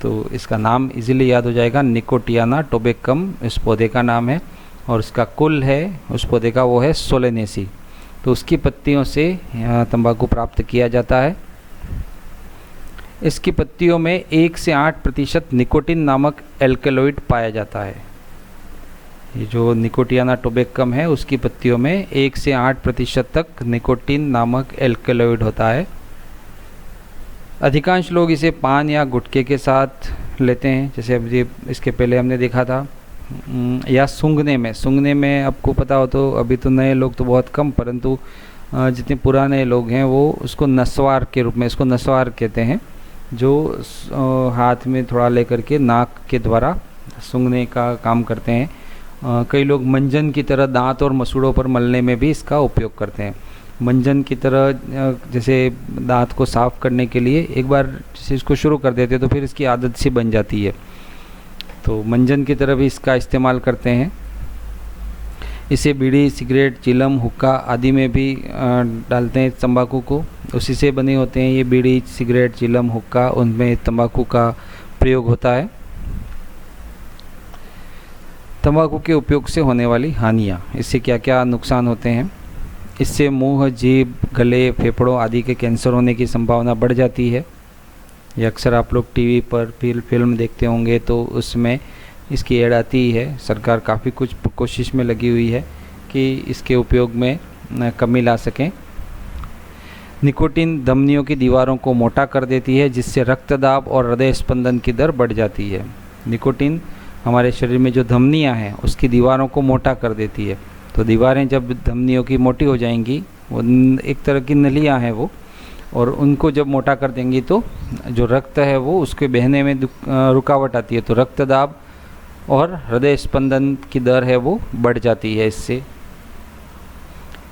तो इसका नाम इजीली याद हो जाएगा, निकोटियाना टोबैकम इस पौधे का नाम है। और उसका कुल है उस पौधे का, वो है सोलेनेसी। तो उसकी पत्तियों से तंबाकू प्राप्त किया जाता है। इसकी पत्तियों में 1 से 8% निकोटिन नामक एल्केलॉइड पाया जाता है। ये जो निकोटियाना टोबैकम है उसकी पत्तियों में 1 से 8% तक निकोटिन नामक एल्केलॉइड होता है। अधिकांश लोग इसे पान या गुटखे के साथ लेते हैं, जैसे अभी इसके पहले हमने देखा था, या सूंघने में आपको पता हो तो अभी तो नए लोग तो बहुत कम, परंतु जितने पुराने लोग हैं वो उसको नस्वार के रूप में, इसको नस्वार कहते हैं, जो हाथ में थोड़ा लेकर के नाक के द्वारा सूंघने का काम करते हैं। कई लोग मंजन की तरह दांत और मसूड़ों पर मलने में भी इसका उपयोग करते हैं। मंजन की तरह जैसे दांत को साफ़ करने के लिए एक बार जैसे इसको शुरू कर देते तो फिर इसकी आदत सी बन जाती है, तो मंजन की तरह भी इसका इस्तेमाल करते हैं। इसे बीड़ी, सिगरेट, चिलम, हुक्का आदि में भी डालते हैं तंबाकू को, उसी से बने होते हैं ये बीड़ी, सिगरेट, चिलम, हुक्का, उनमें तंबाकू का प्रयोग होता है। तंबाकू के उपयोग से होने वाली हानियाँ, इससे क्या क्या नुकसान होते हैं। इससे मुंह, जीभ, गले, फेफड़ों आदि के कैंसर होने की संभावना बढ़ जाती है। ये अक्सर आप लोग टीवी पर फिल्म देखते होंगे तो उसमें इसकी ऐड आती ही है। सरकार काफ़ी कुछ कोशिश में लगी हुई है कि इसके उपयोग में कमी ला सकें। निकोटीन धमनियों की दीवारों को मोटा कर देती है, जिससे रक्तदाब और हृदय स्पंदन की दर बढ़ जाती है। निकोटीन हमारे शरीर में जो धमनियां हैं उसकी दीवारों को मोटा कर देती है, तो दीवारें जब धमनियों की मोटी हो जाएंगी, वो एक तरह की नलियां हैं वो, और उनको जब मोटा कर देंगी तो जो रक्त है वो उसके बहने में रुकावट आती है, तो रक्तदाब और हृदय स्पंदन की दर है वो बढ़ जाती है। इससे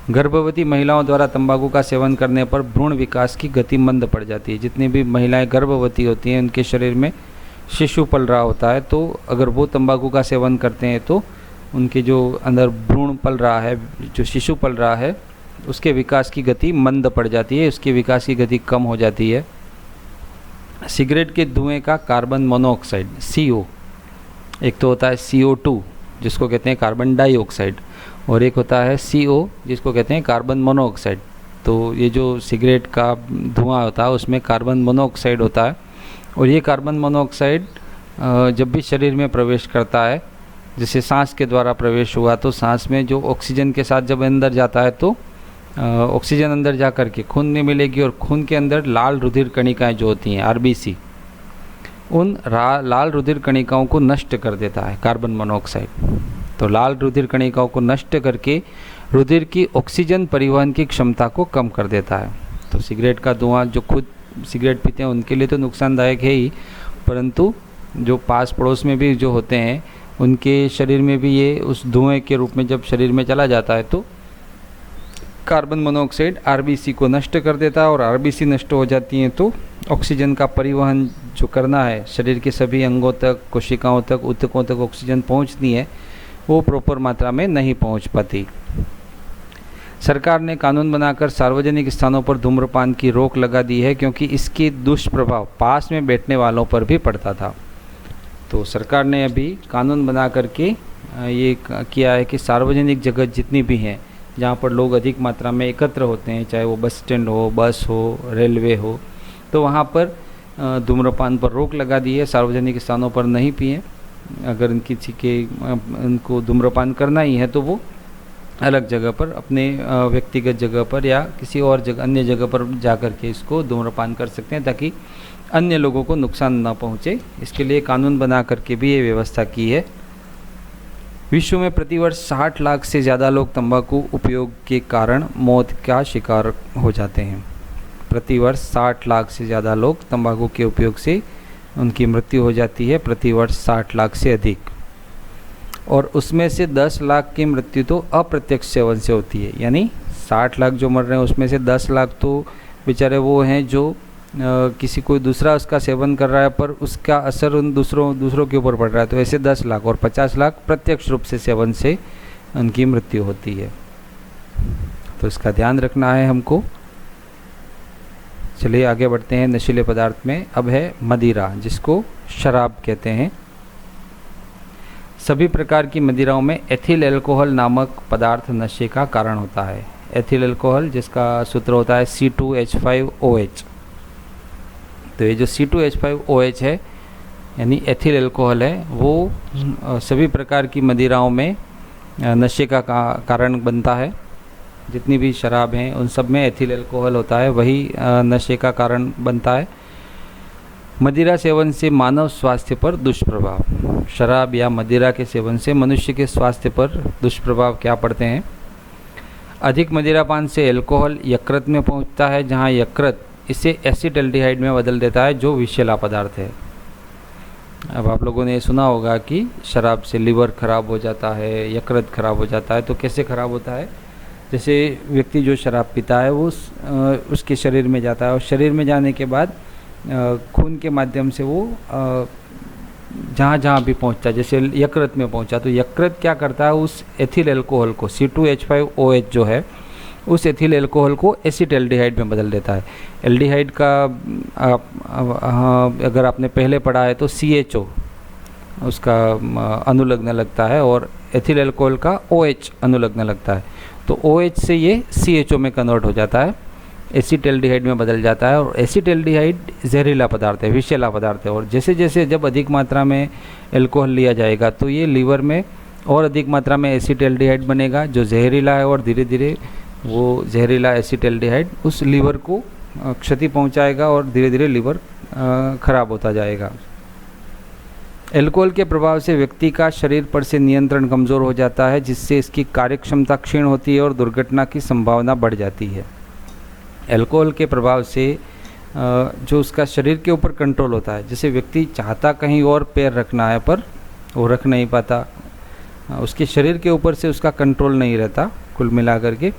गर्भवती महिलाओं द्वारा तंबाकू का सेवन करने पर भ्रूण विकास की गति मंद पड़ जाती है। जितनी भी महिलाएं गर्भवती होती हैं उनके शरीर में शिशु पल रहा होता है, तो अगर वो तंबाकू का सेवन करते हैं तो उनके जो अंदर भ्रूण पल रहा है, जो शिशु पल रहा है, उसके विकास की गति मंद पड़ जाती है, उसके विकास की गति कम हो जाती है। सिगरेट के धुएं का कार्बन मोनोऑक्साइड CO, एक तो होता है CO2 जिसको कहते हैं कार्बन डाइऑक्साइड, और एक होता है CO जिसको कहते हैं कार्बन मोनोऑक्साइड। तो ये जो सिगरेट का धुआं होता है उसमें कार्बन मोनोऑक्साइड होता है, और ये कार्बन मोनोऑक्साइड जब भी शरीर में प्रवेश करता है, जैसे सांस के द्वारा प्रवेश हुआ तो सांस में जो ऑक्सीजन के साथ जब अंदर जाता है तो ऑक्सीजन अंदर जा कर के खून में मिलेगी, और खून के अंदर लाल रुधिर कणिकाएँ जो होती हैं RBC, उन लाल रुधिर कणिकाओं को नष्ट कर देता है कार्बन मोनोऑक्साइड। तो लाल रुधिर कणिकाओं को नष्ट करके रुधिर की ऑक्सीजन परिवहन की क्षमता को कम कर देता है। तो सिगरेट का धुआं जो खुद सिगरेट पीते हैं उनके लिए तो नुकसानदायक है ही, परंतु जो पास पड़ोस में भी जो होते हैं उनके शरीर में भी ये उस धुएं के रूप में जब शरीर में चला जाता है तो कार्बन मोनोऑक्साइड RBC को नष्ट कर देता है, और RBC नष्ट हो जाती हैं तो ऑक्सीजन का परिवहन जो करना है शरीर के सभी अंगों तक, कोशिकाओं तक, ऊतकों तक ऑक्सीजन पहुंचनी है, वो प्रॉपर मात्रा में नहीं पहुंच पाती। सरकार ने कानून बनाकर सार्वजनिक स्थानों पर धूम्रपान की रोक लगा दी है, क्योंकि इसकी दुष्प्रभाव पास में बैठने वालों पर भी पड़ता था। तो सरकार ने अभी कानून बना करके ये किया है कि सार्वजनिक जगह जितनी भी हैं जहाँ पर लोग अधिक मात्रा में एकत्र होते हैं, चाहे वो बस स्टैंड हो, बस हो, रेलवे हो, तो वहाँ पर धूम्रपान पर रोक लगा दी है। सार्वजनिक स्थानों पर नहीं पिएं। अगर उनको धूम्रपान करना ही है तो वो अलग जगह पर, अपने व्यक्तिगत जगह पर या किसी और जगह, अन्य जगह पर जा कर के इसको धूम्रपान कर सकते हैं, ताकि अन्य लोगों को नुकसान ना पहुँचे। इसके लिए कानून बना करके भी ये व्यवस्था की है। विश्व में प्रतिवर्ष 60 लाख से ज़्यादा लोग तंबाकू उपयोग के कारण मौत का शिकार हो जाते हैं। प्रतिवर्ष 60 लाख से ज़्यादा लोग तंबाकू के उपयोग से उनकी मृत्यु हो जाती है, प्रतिवर्ष 60 लाख से अधिक, और उसमें से 10 लाख की मृत्यु तो अप्रत्यक्ष सेवन से होती है। यानी 60 लाख जो मर रहे हैं उसमें से 10 लाख तो बेचारे वो हैं जो किसी कोई दूसरा उसका सेवन कर रहा है पर उसका असर उन दूसरों के ऊपर पड़ रहा है, तो ऐसे 10 लाख, और 50 लाख प्रत्यक्ष रूप से सेवन से उनकी मृत्यु होती है। तो इसका ध्यान रखना है हमको। चलिए आगे बढ़ते हैं नशीले पदार्थ में। अब है मदिरा, जिसको शराब कहते हैं। सभी प्रकार की मदिराओं में एथिल अल्कोहल नामक पदार्थ नशे का कारण होता है। एथिल अल्कोहल जिसका सूत्र होता है C2H5OH। तो ये जो C2H5OH है यानी एथिल अल्कोहल है, वो सभी प्रकार की मदिराओं में नशे का कारण बनता है। जितनी भी शराब हैं उन सब में एथिल अल्कोहल होता है, वही नशे का कारण बनता है। मदिरा सेवन से मानव स्वास्थ्य पर दुष्प्रभाव। शराब या मदिरा के सेवन से मनुष्य के स्वास्थ्य पर दुष्प्रभाव क्या पड़ते हैं? अधिक मदिरापान से अल्कोहल यकृत में पहुंचता है, जहां यकृत इसे एसिटाल्डिहाइड में बदल देता है, जो विषैला पदार्थ है। अब आप लोगों ने सुना होगा कि शराब से लिवर खराब हो जाता है, यकृत खराब हो जाता है। तो कैसे खराब होता है? जैसे व्यक्ति जो शराब पीता है वो उसके शरीर में जाता है और शरीर में जाने के बाद खून के माध्यम से वो जहाँ जहाँ भी पहुँचता है, जैसे यकृत में पहुँचा तो यकृत क्या करता है, उस एथिल अल्कोहल को C2H5OH जो है उस एथिल अल्कोहल को एसिटाल्डिहाइड में बदल देता है। एल्डिहाइड का अगर आपने पहले पढ़ा है तो CHO उसका अनुलग्न लगता है और एथिल अल्कोहल का OH अनुलग्न लगता है, तो OH से ये CHO में कन्वर्ट हो जाता है, एसिटाल्डिहाइड में बदल जाता है। और एसिटाल्डिहाइड जहरीला पदार्थ है, विषैला पदार्थ है, और जैसे जैसे जब अधिक मात्रा में अल्कोहल लिया जाएगा तो ये लीवर में और अधिक मात्रा में एसिटाल्डिहाइड बनेगा जो जहरीला है, और धीरे धीरे वो जहरीला एसिटाल्डिहाइड उस लीवर को क्षति पहुंचाएगा और धीरे धीरे लीवर खराब होता जाएगा। अल्कोहल के प्रभाव से व्यक्ति का शरीर पर से नियंत्रण कमज़ोर हो जाता है, जिससे इसकी कार्यक्षमता क्षीण होती है और दुर्घटना की संभावना बढ़ जाती है। अल्कोहल के प्रभाव से जो उसका शरीर के ऊपर कंट्रोल होता है, जैसे व्यक्ति चाहता कहीं और पैर रखना है पर वो रख नहीं पाता, उसके शरीर के ऊपर से उसका कंट्रोल नहीं रहता कुल मिलाकर के,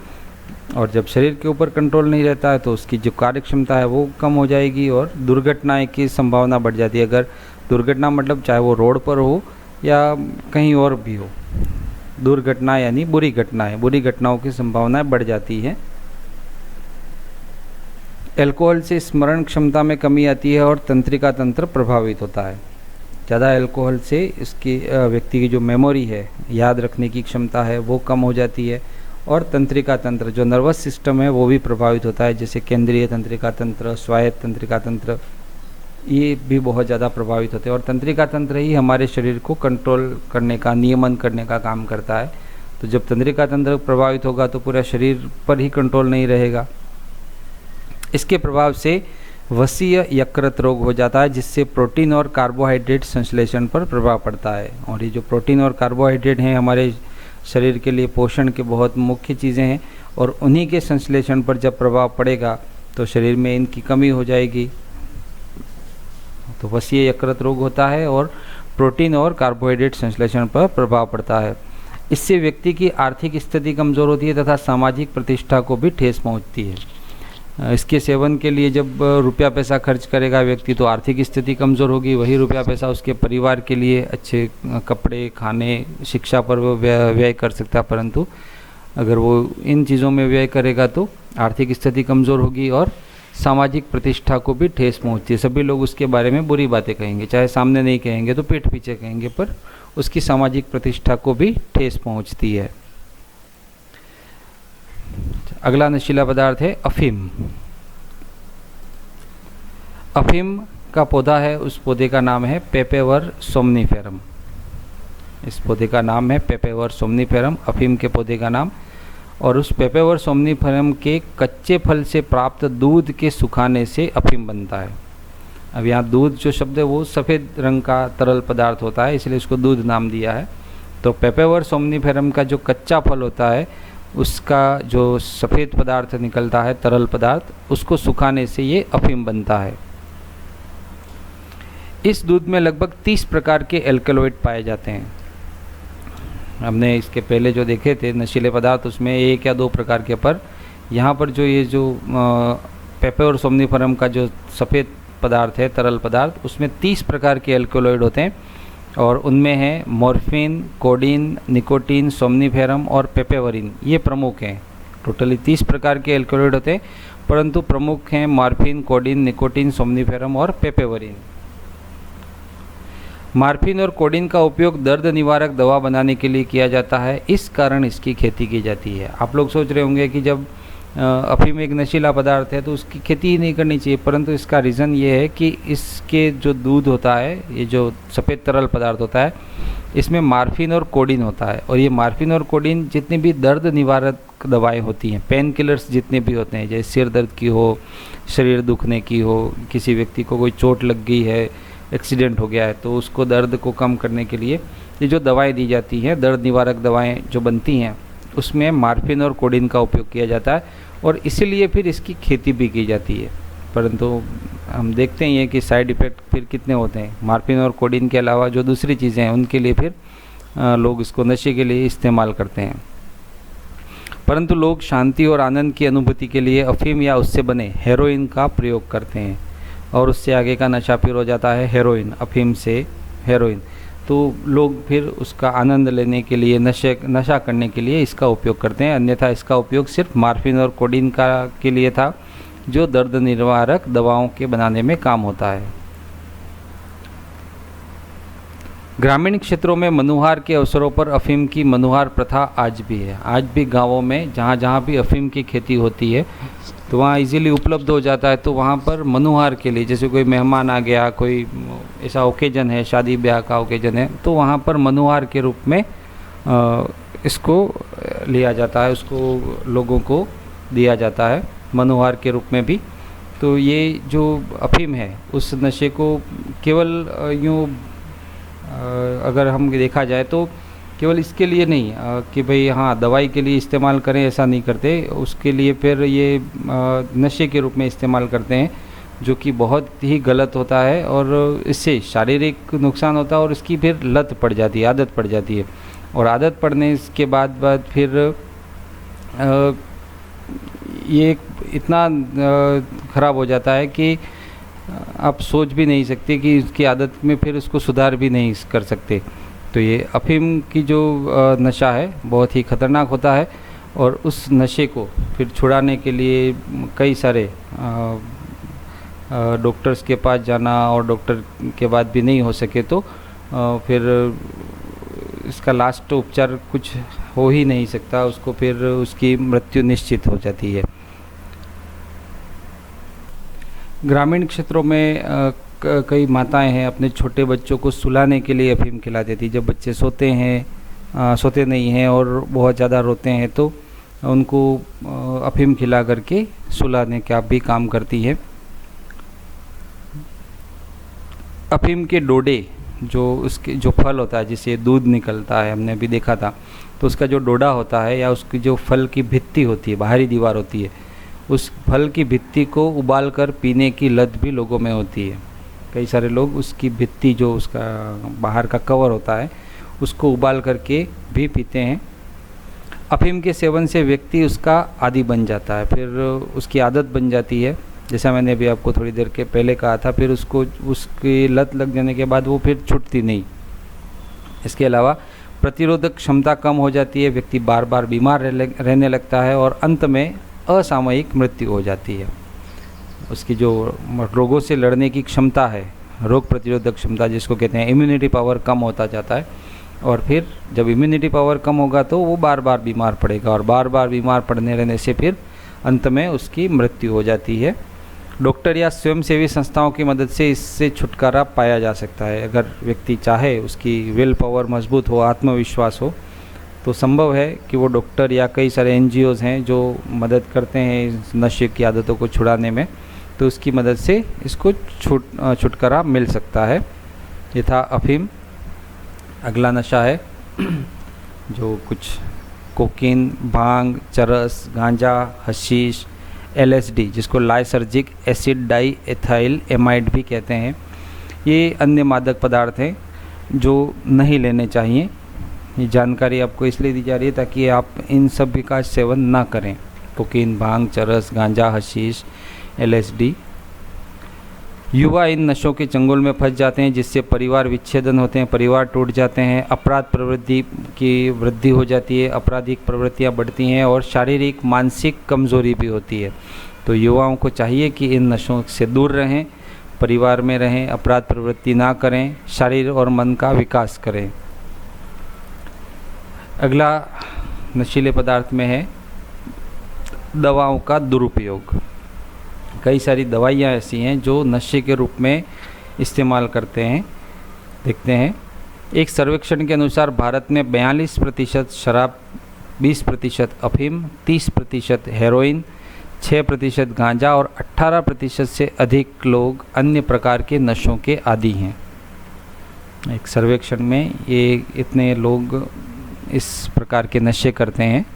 और जब शरीर के ऊपर कंट्रोल नहीं रहता है तो उसकी जो कार्यक्षमता है वो कम हो जाएगी और दुर्घटनाएं की संभावना बढ़ जाती है। अगर दुर्घटना मतलब चाहे वो रोड पर हो या कहीं और भी हो, दुर्घटना यानी बुरी घटनाएं, बुरी घटनाओं की संभावनाएं बढ़ जाती है। अल्कोहल से स्मरण क्षमता में कमी आती है और तंत्रिका तंत्र प्रभावित होता है। ज़्यादा अल्कोहल से इसकी व्यक्ति की जो मेमोरी है, याद रखने की क्षमता है, वो कम हो जाती है, और तंत्रिका तंत्र जो नर्वस सिस्टम है वो भी प्रभावित होता है, जैसे केंद्रीय तंत्रिका तंत्र, स्वायत्त तंत्रिका तंत्र, ये भी बहुत ज़्यादा प्रभावित होते हैं। और तंत्रिका तंत्र ही हमारे शरीर को कंट्रोल करने का, नियमन करने का काम करता है। तो जब तंत्रिका तंत्र प्रभावित होगा तो पूरा शरीर पर ही कंट्रोल नहीं रहेगा। इसके प्रभाव से वसीय यकृत रोग हो जाता है, जिससे प्रोटीन और कार्बोहाइड्रेट संश्लेषण पर प्रभाव पड़ता है। और ये जो प्रोटीन और कार्बोहाइड्रेट हैं हमारे शरीर के लिए पोषण के बहुत मुख्य चीज़ें हैं, और उन्हीं के संश्लेषण पर जब प्रभाव पड़ेगा तो शरीर में इनकी कमी हो जाएगी, तो वसीय यकृत रोग होता है और प्रोटीन और कार्बोहाइड्रेट संश्लेषण पर प्रभाव पड़ता है। इससे व्यक्ति की आर्थिक स्थिति कमज़ोर होती है तथा सामाजिक प्रतिष्ठा को भी ठेस पहुंचती है। इसके सेवन के लिए जब रुपया पैसा खर्च करेगा व्यक्ति तो आर्थिक स्थिति कमज़ोर होगी, वही रुपया पैसा उसके परिवार के लिए अच्छे कपड़े, खाने, शिक्षा पर वो व्यय कर सकता है, परंतु अगर वो इन चीज़ों में व्यय करेगा तो आर्थिक स्थिति कमज़ोर होगी और सामाजिक प्रतिष्ठा को भी ठेस पहुंचती है। सभी लोग उसके बारे में बुरी बातें कहेंगे, चाहे सामने नहीं कहेंगे तो पीठ पीछे कहेंगे, पर उसकी सामाजिक प्रतिष्ठा को भी ठेस पहुंचती है। अगला नशीला पदार्थ है अफीम। अफीम का पौधा है, उस पौधे का नाम है पेपेवर सोमनीफेरम। इस पौधे का नाम है पेपेवर सोमनीफेरम, अफीम के पौधे का नाम। और उस पेपेवर सोमनीफेरम के कच्चे फल से प्राप्त दूध के सुखाने से अफीम बनता है। अब यहाँ दूध जो शब्द है वो सफ़ेद रंग का तरल पदार्थ होता है, इसलिए इसको दूध नाम दिया है। तो पेपेवर सोमनीफेरम का जो कच्चा फल होता है उसका जो सफ़ेद पदार्थ निकलता है, तरल पदार्थ, उसको सुखाने से ये अफीम बनता है। इस दूध में लगभग 30 प्रकार के एल्कलॉइड पाए जाते हैं। हमने इसके पहले जो देखे थे नशीले पदार्थ उसमें 1 या 2 प्रकार के, पर यहाँ पर जो ये जो पेपेवर सोमनीफेरम का जो सफ़ेद पदार्थ है, तरल पदार्थ, उसमें 30 प्रकार के एल्कलॉइड होते हैं, और उनमें है मॉर्फिन, कोडीन, निकोटीन, सोमनीफेरम और पेपेवरिन, ये प्रमुख हैं। टोटली 30 प्रकार के एल्कलॉइड होते हैं, परंतु प्रमुख हैं मॉर्फिन, कोडीन, निकोटीन, सोमनीफेरम और पेपेवरिन। मॉर्फिन और कोडीन का उपयोग दर्द निवारक दवा बनाने के लिए किया जाता है, इस कारण इसकी खेती की जाती है। आप लोग सोच रहे होंगे कि जब अफीम एक नशीला पदार्थ है तो उसकी खेती ही नहीं करनी चाहिए, परंतु इसका रीज़न ये है कि इसके जो दूध होता है, ये जो सफ़ेद तरल पदार्थ होता है, इसमें मॉर्फिन और कोडीन होता है। और ये मॉर्फिन और कोडीन जितनी भी दर्द निवारक दवाएं होती हैं, पेन किलर्स जितने भी होते हैं, जैसे सिर दर्द की हो, शरीर दुखने की हो, किसी व्यक्ति को कोई चोट लग गई है, एक्सीडेंट हो गया है, तो उसको दर्द को कम करने के लिए ये जो दवाएं दी जाती हैं, दर्द निवारक दवाएं जो बनती हैं, उसमें मॉर्फिन और कोडीन का उपयोग किया जाता है, और इसीलिए फिर इसकी खेती भी की जाती है। परंतु हम देखते हैं कि साइड इफ़ेक्ट फिर कितने होते हैं। मॉर्फिन और कोडीन के अलावा जो दूसरी चीज़ें हैं उनके लिए फिर लोग इसको नशे के लिए इस्तेमाल करते हैं। परंतु लोग शांति और आनंद की अनुभूति के लिए अफीम या उससे बने हेरोइन का प्रयोग करते हैं, और उससे आगे का नशा फिर हो जाता है हेरोइन, अफीम से हेरोइन। तो लोग फिर उसका आनंद लेने के लिए, नशा करने के लिए इसका उपयोग करते हैं। अन्यथा इसका उपयोग सिर्फ मार्फिन और कोडीन के लिए था, जो दर्द निवारक दवाओं के बनाने में काम होता है। ग्रामीण क्षेत्रों में मनुहार के अवसरों पर अफीम की मनुहार प्रथा आज भी है। आज भी गांवों में जहाँ जहाँ भी अफीम की खेती होती है तो वहाँ इजीली उपलब्ध हो जाता है। तो वहाँ पर मनुहार के लिए, जैसे कोई मेहमान आ गया, कोई ऐसा ओकेजन है, शादी ब्याह का ओकेजन है, तो वहाँ पर मनुहार के रूप में इसको लिया जाता है, उसको लोगों को दिया जाता है मनुहार के रूप में भी। तो ये जो अफीम है उस नशे को केवल यूँ अगर हम देखा जाए तो केवल इसके लिए नहीं कि भाई हाँ दवाई के लिए इस्तेमाल करें, ऐसा नहीं करते। उसके लिए फिर ये नशे के रूप में इस्तेमाल करते हैं, जो कि बहुत ही गलत होता है और इससे शारीरिक नुकसान होता है और इसकी फिर लत पड़ जाती है, आदत पड़ जाती है। और आदत पड़ने के बाद फिर ये इतना ख़राब हो जाता है कि आप सोच भी नहीं सकते कि उसकी आदत में फिर उसको सुधार भी नहीं कर सकते। तो ये अफीम की जो नशा है बहुत ही ख़तरनाक होता है, और उस नशे को फिर छुड़ाने के लिए कई सारे डॉक्टर्स के पास जाना, और डॉक्टर के बाद भी नहीं हो सके तो फिर इसका लास्ट उपचार कुछ हो ही नहीं सकता, उसको फिर उसकी मृत्यु निश्चित हो जाती है। ग्रामीण क्षेत्रों में कई माताएं हैं अपने छोटे बच्चों को सुलाने के लिए अफीम खिला देती। जब बच्चे सोते नहीं हैं और बहुत ज़्यादा रोते हैं तो उनको अफीम खिला करके सुलाने का भी काम करती है। अफीम के डोडे, जो उसके जो फल होता है जिससे दूध निकलता है, हमने अभी देखा था, तो उसका जो डोडा होता है या उसकी जो फल की भित्ती होती है, बाहरी दीवार होती है, उस फल की भित्ती को उबालकर पीने की लत भी लोगों में होती है। कई सारे लोग उसकी भित्ती, जो उसका बाहर का कवर होता है, उसको उबाल करके भी पीते हैं। अफीम के सेवन से व्यक्ति उसका आदी बन जाता है, फिर उसकी आदत बन जाती है, जैसा मैंने अभी आपको थोड़ी देर के पहले कहा था। फिर उसको उसकी लत लग जाने के बाद वो फिर छूटती नहीं। इसके अलावा प्रतिरोधक क्षमता कम हो जाती है, व्यक्ति बार बार बीमार रहने लगता है और अंत में असामयिक मृत्यु हो जाती है। उसकी जो रोगों से लड़ने की क्षमता है, रोग प्रतिरोधक क्षमता जिसको कहते हैं, इम्यूनिटी पावर कम होता जाता है, और फिर जब इम्यूनिटी पावर कम होगा तो वो बार बार बीमार पड़ेगा, और बार बार बीमार पड़ने रहने से फिर अंत में उसकी मृत्यु हो जाती है। डॉक्टर या स्वयंसेवी संस्थाओं की मदद से इससे छुटकारा पाया जा सकता है। अगर व्यक्ति चाहे, उसकी विल पावर मजबूत हो, आत्मविश्वास हो, तो संभव है कि वो डॉक्टर या कई सारे NGOs हैं जो मदद करते हैं इस नशे की आदतों को छुड़ाने में, तो उसकी मदद से इसको छुटकारा मिल सकता है। ये था अफीम। अगला नशा है जो कुछ cocaine, bhang, charas, ganja, hashish, LSD, जिसको lysergic acid diethylamide भी कहते हैं। ये अन्य मादक पदार्थ हैं जो नहीं लेने चाहिए। ये जानकारी आपको इसलिए दी जा रही है ताकि आप इन सब का सेवन ना करें। Cocaine, bhang, charas, ganja, hashish, LSD। युवा इन नशों के चंगुल में फंस जाते हैं, जिससे परिवार विच्छेदन होते हैं, परिवार टूट जाते हैं, अपराध प्रवृत्ति की वृद्धि हो जाती है, आपराधिक प्रवृत्तियां बढ़ती हैं और शारीरिक मानसिक कमजोरी भी होती है। तो युवाओं को चाहिए कि इन नशों से दूर रहें, परिवार में रहें, अपराध प्रवृत्ति ना करें, शरीर और मन का विकास करें। अगला नशीले पदार्थ में है दवाओं का दुरुपयोग। कई सारी दवाइयाँ ऐसी हैं जो नशे के रूप में इस्तेमाल करते हैं। देखते हैं, एक सर्वेक्षण के अनुसार भारत में 42% शराब, 20% अफीम, 30% हेरोइन, 6% गांजा और 18% से अधिक लोग अन्य प्रकार के नशों के आदी हैं। एक सर्वेक्षण में ये इतने लोग इस प्रकार के नशे करते हैं।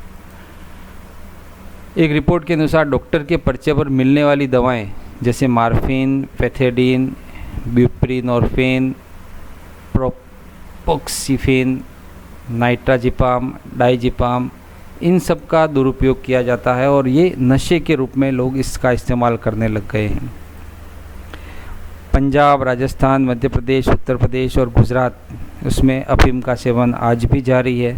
एक रिपोर्ट के अनुसार डॉक्टर के पर्चे पर मिलने वाली दवाएं जैसे मार्फिन, पैथेडीन, ब्यूप्रीनोर्फिन, प्रोपोक्सिफिन, नाइट्राजिपाम, डाइजिपाम, इन सब का दुरुपयोग किया जाता है और ये नशे के रूप में लोग इसका इस्तेमाल करने लग गए हैं। पंजाब, राजस्थान, मध्य प्रदेश, उत्तर प्रदेश और गुजरात, उसमें अफीम का सेवन आज भी जारी है।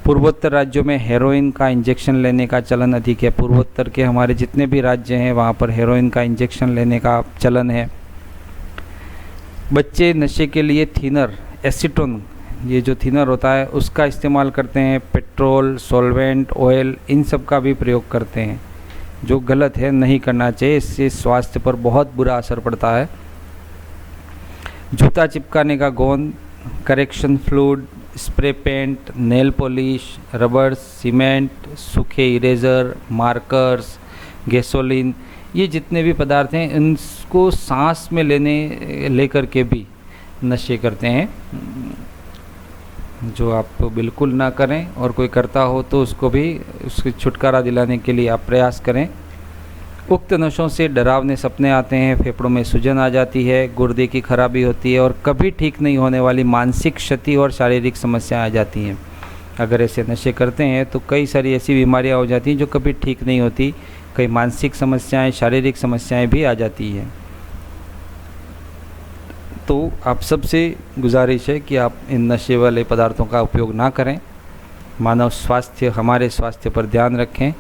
पूर्वोत्तर राज्यों में हेरोइन का इंजेक्शन लेने का चलन अधिक है। पूर्वोत्तर के हमारे जितने भी राज्य हैं वहाँ पर हेरोइन का इंजेक्शन लेने का चलन है। बच्चे नशे के लिए थिनर, एसीटोन, ये जो थिनर होता है उसका इस्तेमाल करते हैं। पेट्रोल, सॉल्वेंट, ऑयल, इन सब का भी प्रयोग करते हैं, जो गलत है, नहीं करना चाहिए। इससे स्वास्थ्य पर बहुत बुरा असर पड़ता है। जूता चिपकाने का गोंद, correction fluid, spray paint, nail polish, rubbers, cement, सूखे इरेज़र, मार्कर्स, गैसोलीन, ये जितने भी पदार्थ हैं इनको सांस में लेकर के भी नशे करते हैं, जो आप बिल्कुल ना करें और कोई करता हो तो उसको भी उसकी छुटकारा दिलाने के लिए आप प्रयास करें। उक्त नशों से डरावने सपने आते हैं, फेफड़ों में सूजन आ जाती है, गुर्दे की खराबी होती है और कभी ठीक नहीं होने वाली मानसिक क्षति और शारीरिक समस्याएं आ जाती हैं। अगर ऐसे नशे करते हैं तो कई सारी ऐसी बीमारियां हो जाती हैं जो कभी ठीक नहीं होती, कई मानसिक समस्याएं, शारीरिक समस्याएं भी आ जाती हैं। तो आप सबसे गुजारिश है कि आप इन नशे वाले पदार्थों का उपयोग ना करें। मानव स्वास्थ्य, हमारे स्वास्थ्य पर ध्यान रखें।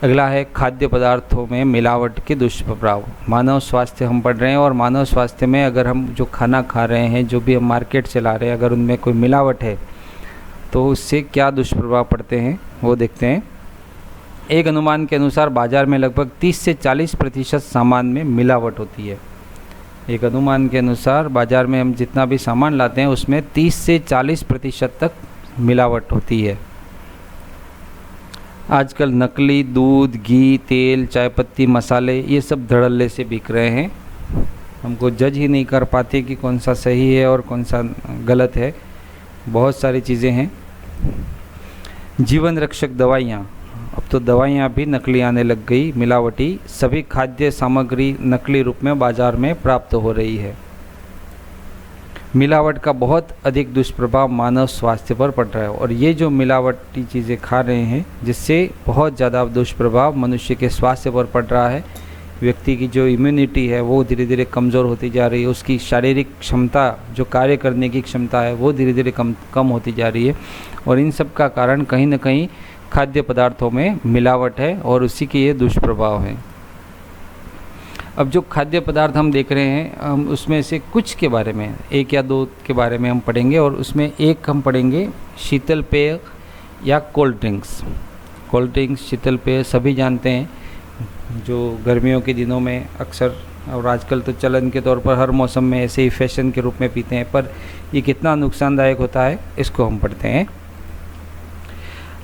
अगला है खाद्य पदार्थों में मिलावट के दुष्प्रभाव। मानव स्वास्थ्य हम पढ़ रहे हैं और मानव स्वास्थ्य में अगर हम जो खाना खा रहे हैं, जो भी हम मार्केट से ला रहे हैं, अगर उनमें कोई मिलावट है तो उससे क्या दुष्प्रभाव पड़ते हैं वो देखते हैं। एक अनुमान के अनुसार बाज़ार में लगभग 30 से 40% सामान में मिलावट होती है। एक अनुमान के अनुसार बाज़ार में हम जितना भी सामान लाते हैं उसमें 30 से 40% तक मिलावट होती है। आजकल नकली दूध, घी, तेल, चाय पत्ती, मसाले, ये सब धड़ल्ले से बिक रहे हैं। हमको जज ही नहीं कर पाते कि कौन सा सही है और कौन सा गलत है। बहुत सारी चीज़ें हैं। जीवन रक्षक दवाइयाँ, अब तो दवाइयाँ भी नकली आने लग गई, मिलावटी। सभी खाद्य सामग्री नकली रूप में बाज़ार में प्राप्त हो रही है। मिलावट का बहुत अधिक दुष्प्रभाव मानव स्वास्थ्य पर पड़ रहा है और ये जो मिलावटी चीज़ें खा रहे हैं जिससे बहुत ज़्यादा दुष्प्रभाव मनुष्य के स्वास्थ्य पर पड़ रहा है। व्यक्ति की जो इम्यूनिटी है वो धीरे धीरे कमज़ोर होती जा रही है। उसकी शारीरिक क्षमता, जो कार्य करने की क्षमता है, वो धीरे धीरे कम होती जा रही है और इन सब का कारण कहीं ना कहीं खाद्य पदार्थों में मिलावट है और उसी के ये दुष्प्रभाव हैं। अब जो खाद्य पदार्थ हम देख रहे हैं, हम उसमें से कुछ के बारे में, एक या दो के बारे में हम पढ़ेंगे और उसमें एक हम पढ़ेंगे शीतल पेय या कोल्ड ड्रिंक्स। कोल्ड ड्रिंक्स, शीतल पेय सभी जानते हैं, जो गर्मियों के दिनों में अक्सर और आजकल तो चलन के तौर पर हर मौसम में ऐसे ही फैशन के रूप में पीते हैं, पर ये कितना नुकसानदायक होता है इसको हम पढ़ते हैं।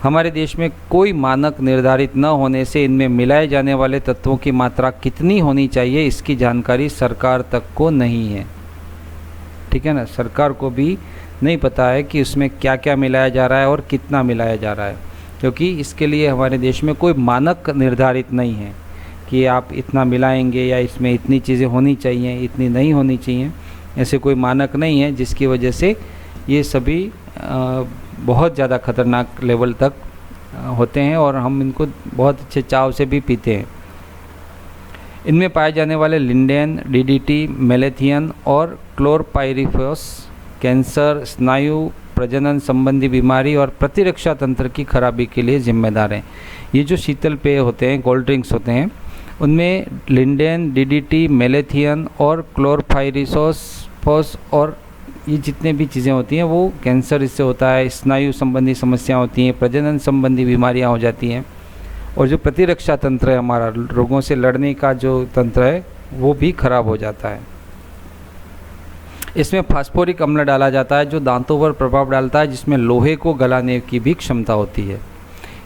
हमारे देश में कोई मानक निर्धारित न होने से इनमें मिलाए जाने वाले तत्वों की मात्रा कितनी होनी चाहिए इसकी जानकारी सरकार तक को नहीं है। ठीक है ना, सरकार को भी नहीं पता है कि उसमें क्या क्या मिलाया जा रहा है और कितना मिलाया जा रहा है, क्योंकि इसके लिए हमारे देश में कोई मानक निर्धारित नहीं है कि आप इतना मिलाएंगे या इसमें इतनी चीज़ें होनी चाहिए, इतनी नहीं होनी चाहिए। ऐसे कोई मानक नहीं है, जिसकी वजह से ये सभी बहुत ज़्यादा खतरनाक लेवल तक होते हैं और हम इनको बहुत अच्छे चाव से भी पीते हैं। इनमें पाए जाने वाले लिंडेन, डीडीटी, मेलेथियन और क्लोरपाइरिफॉस कैंसर, स्नायु, प्रजनन संबंधी बीमारी और प्रतिरक्षा तंत्र की खराबी के लिए जिम्मेदार हैं। ये जो शीतल पेय होते हैं, कोल्ड ड्रिंक्स होते हैं, उनमें लिंडेन, डीडीटी, मेलेथियन और क्लोरपाइरिफॉस और ये जितने भी चीज़ें होती हैं वो कैंसर इससे होता है, स्नायु संबंधी समस्याएं होती हैं, प्रजनन संबंधी बीमारियां हो जाती हैं और जो प्रतिरक्षा तंत्र है हमारा, रोगों से लड़ने का जो तंत्र है वो भी खराब हो जाता है। इसमें फास्फोरिक अम्ल डाला जाता है जो दांतों पर प्रभाव डालता है, जिसमें लोहे को गलाने की भी क्षमता होती है।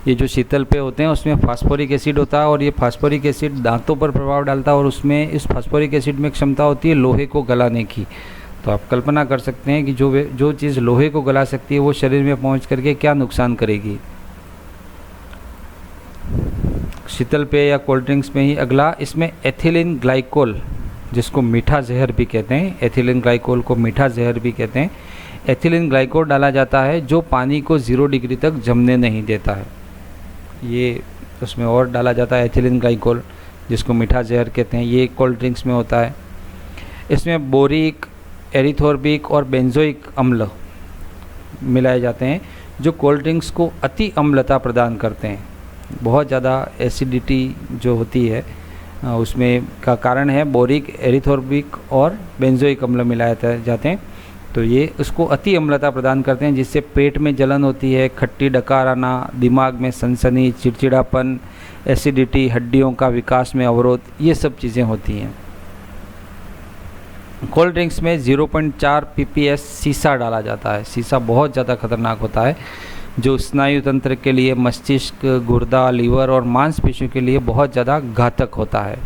ये जो शीतल पेय होते हैं उसमें फास्फोरिक एसिड होता है और ये फास्फोरिक एसिड दांतों पर प्रभाव डालता है और उसमें इस फास्फोरिक एसिड में क्षमता होती है लोहे को गलाने की। तो आप कल्पना कर सकते हैं कि जो चीज़ लोहे को गला सकती है वो शरीर में पहुंच करके क्या नुकसान करेगी। शीतल पेय या कोल्ड ड्रिंक्स में ही अगला, इसमें एथिलीन ग्लाइकोल, जिसको मीठा जहर भी कहते हैं, एथिलीन ग्लाइकोल को मीठा जहर भी कहते हैं, एथिलीन ग्लाइकोल डाला जाता है जो पानी को 0 डिग्री तक जमने नहीं देता है। ये उसमें और डाला जाता है एथिलीन ग्लाइकोल, जिसको मीठा जहर कहते हैं। ये कोल्ड ड्रिंक्स में होता है। इसमें बोरिक, एरिथोर्बिक और बेंजोइक अम्ल मिलाए जाते हैं जो कोल्ड ड्रिंक्स को अति अम्लता प्रदान करते हैं। बहुत ज़्यादा एसिडिटी जो होती है उसमें का कारण है बोरिक, एरिथोर्बिक और बेंजोइक अम्ल मिलाए जाते हैं। तो ये उसको अति अम्लता प्रदान करते हैं, जिससे पेट में जलन होती है, खट्टी डकार आना, दिमाग में सनसनी, चिड़चिड़ापन, एसिडिटी, हड्डियों का विकास में अवरोध, ये सब चीज़ें होती हैं। कोल्ड ड्रिंक्स में 0.4 ppm सीसा डाला जाता है। सीसा बहुत ज़्यादा खतरनाक होता है, जो स्नायु तंत्र के लिए, मस्तिष्क, गुर्दा, लीवर और मांसपेशियों के लिए बहुत ज़्यादा घातक होता है।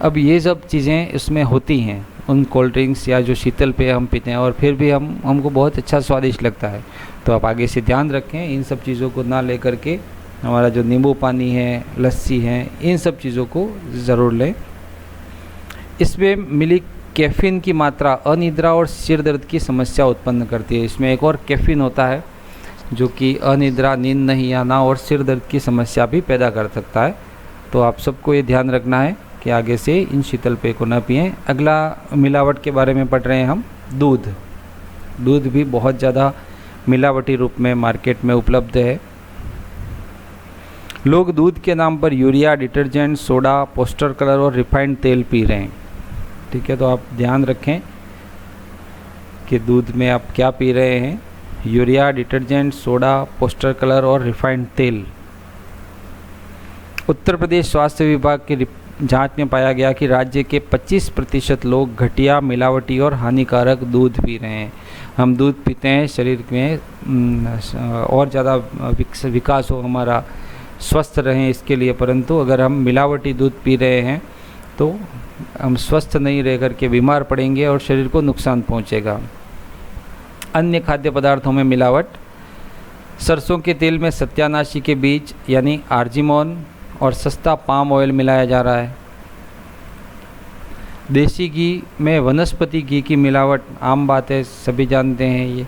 अब ये सब चीज़ें इसमें होती हैं उन कोल्ड ड्रिंक्स या जो शीतल पेय हम पीते हैं, और फिर भी हमको बहुत अच्छा स्वादिष्ट लगता है। तो आप आगे से ध्यान रखें, इन सब चीज़ों को ना लेकर के हमारा जो नींबू पानी है, लस्सी है, इन सब चीज़ों को ज़रूर लें। इसमें मिली कैफ़ीन की मात्रा अनिद्रा और सिर दर्द की समस्या उत्पन्न करती है। इसमें एक और कैफ़ीन होता है जो कि अनिद्रा, नींद नहीं आना और सिर दर्द की समस्या भी पैदा कर सकता है। तो आप सबको ये ध्यान रखना है कि आगे से इन शीतल पेय को न पिएं। अगला मिलावट के बारे में पढ़ रहे हैं हम। दूध भी बहुत ज़्यादा मिलावटी रूप में मार्केट में उपलब्ध है। लोग दूध के नाम पर urea, detergent, soda, poster colour और रिफाइंड तेल पी रहे हैं। ठीक है, तो आप ध्यान रखें कि दूध में आप क्या पी रहे हैं। Urea, detergent, soda, poster colour और रिफाइंड तेल। उत्तर प्रदेश स्वास्थ्य विभाग की जांच में पाया गया कि राज्य के 25% लोग घटिया, मिलावटी और हानिकारक दूध पी रहे हैं। हम दूध पीते हैं शरीर में और ज़्यादा विकास हो, हमारा स्वस्थ रहें इसके लिए, परंतु अगर हम मिलावटी दूध पी रहे हैं तो हम स्वस्थ नहीं रह करके बीमार पड़ेंगे और शरीर को नुकसान पहुंचेगा। अन्य खाद्य पदार्थों में मिलावट। सरसों के तेल में सत्यानाशी के बीज यानी आर्जिमोन और सस्ता पाम ऑयल मिलाया जा रहा है। देसी घी में वनस्पति घी की मिलावट आम बात है, सभी जानते हैं ये।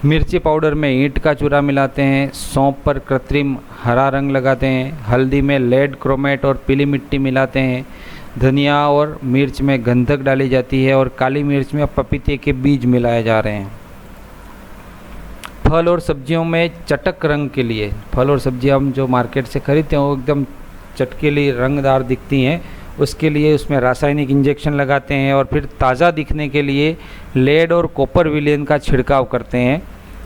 मिर्ची पाउडर में ईंट का चूरा मिलाते हैं। सौंफ पर कृत्रिम हरा रंग लगाते हैं। हल्दी में लेड क्रोमेट और पीली मिट्टी मिलाते हैं। धनिया और मिर्च में गंधक डाली जाती है और काली मिर्च में पपीते के बीज मिलाए जा रहे हैं। फल और सब्जियों में चटक रंग के लिए, फल और सब्जियां हम जो मार्केट से खरीदते हैं वो एकदम चटकीली रंगदार दिखती हैं, उसके लिए उसमें रासायनिक इंजेक्शन लगाते हैं और फिर ताज़ा दिखने के लिए लेड और कॉपर विलेन का छिड़काव करते हैं।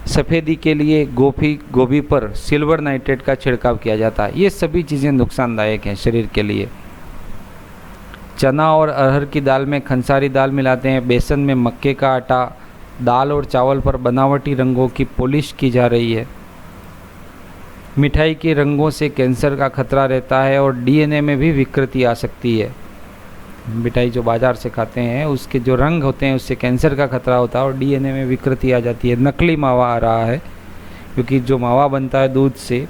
सफ़ेदी के लिए गोभी पर सिल्वर नाइट्रेट का छिड़काव किया जाता है। ये सभी चीज़ें नुकसानदायक हैं शरीर के लिए। चना और अरहर की दाल में खंसारी दाल मिलाते हैं। बेसन में मक्के का आटा। दाल और चावल पर बनावटी रंगों की पॉलिश की जा रही है। मिठाई के रंगों से कैंसर का खतरा रहता है और डीएनए में भी विकृति आ सकती है। मिठाई जो बाज़ार से खाते हैं उसके जो रंग होते हैं उससे कैंसर का खतरा होता है और डीएनए में विकृति आ जाती है। नकली मावा आ रहा है, क्योंकि जो मावा बनता है दूध से,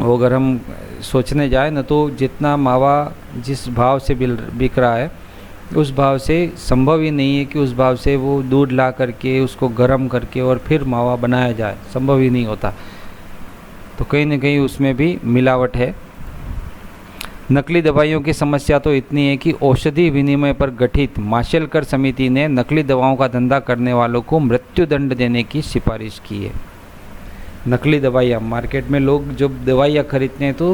वो अगर हम सोचने जाए ना तो जितना मावा जिस भाव से बिक रहा है उस भाव से संभव ही नहीं है कि उस भाव से वो दूध ला करके उसको गर्म करके और फिर मावा बनाया जाए, संभव ही नहीं होता। तो कहीं ना कहीं उसमें भी मिलावट है। नकली दवाइयों की समस्या तो इतनी है कि औषधि विनिमय पर गठित माशेलकर समिति ने नकली दवाओं का धंधा करने वालों को मृत्युदंड देने की सिफारिश की है। नकली दवाइयाँ मार्केट में लोग जब दवाइयाँ खरीदते हैं तो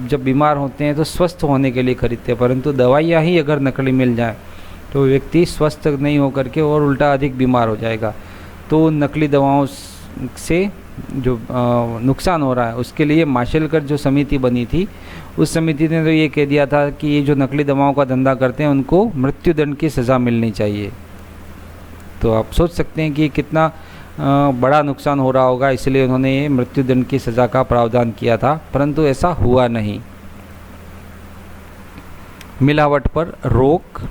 जब बीमार होते हैं तो स्वस्थ होने के लिए खरीदते हैं, परंतु दवाइयाँ ही अगर नकली मिल जाए तो व्यक्ति स्वस्थ नहीं होकर के और उल्टा अधिक बीमार हो जाएगा। तो नकली दवाओं से जो नुकसान हो रहा है उसके लिए माशेलकर जो समिति बनी थी उस समिति ने तो ये कह दिया था कि ये जो नकली दवाओं का धंधा करते हैं उनको मृत्युदंड की सज़ा मिलनी चाहिए। तो आप सोच सकते हैं कि कितना बड़ा नुकसान हो रहा होगा, इसलिए उन्होंने ये मृत्युदंड की सज़ा का प्रावधान किया था, परंतु ऐसा हुआ नहीं। मिलावट पर रोक।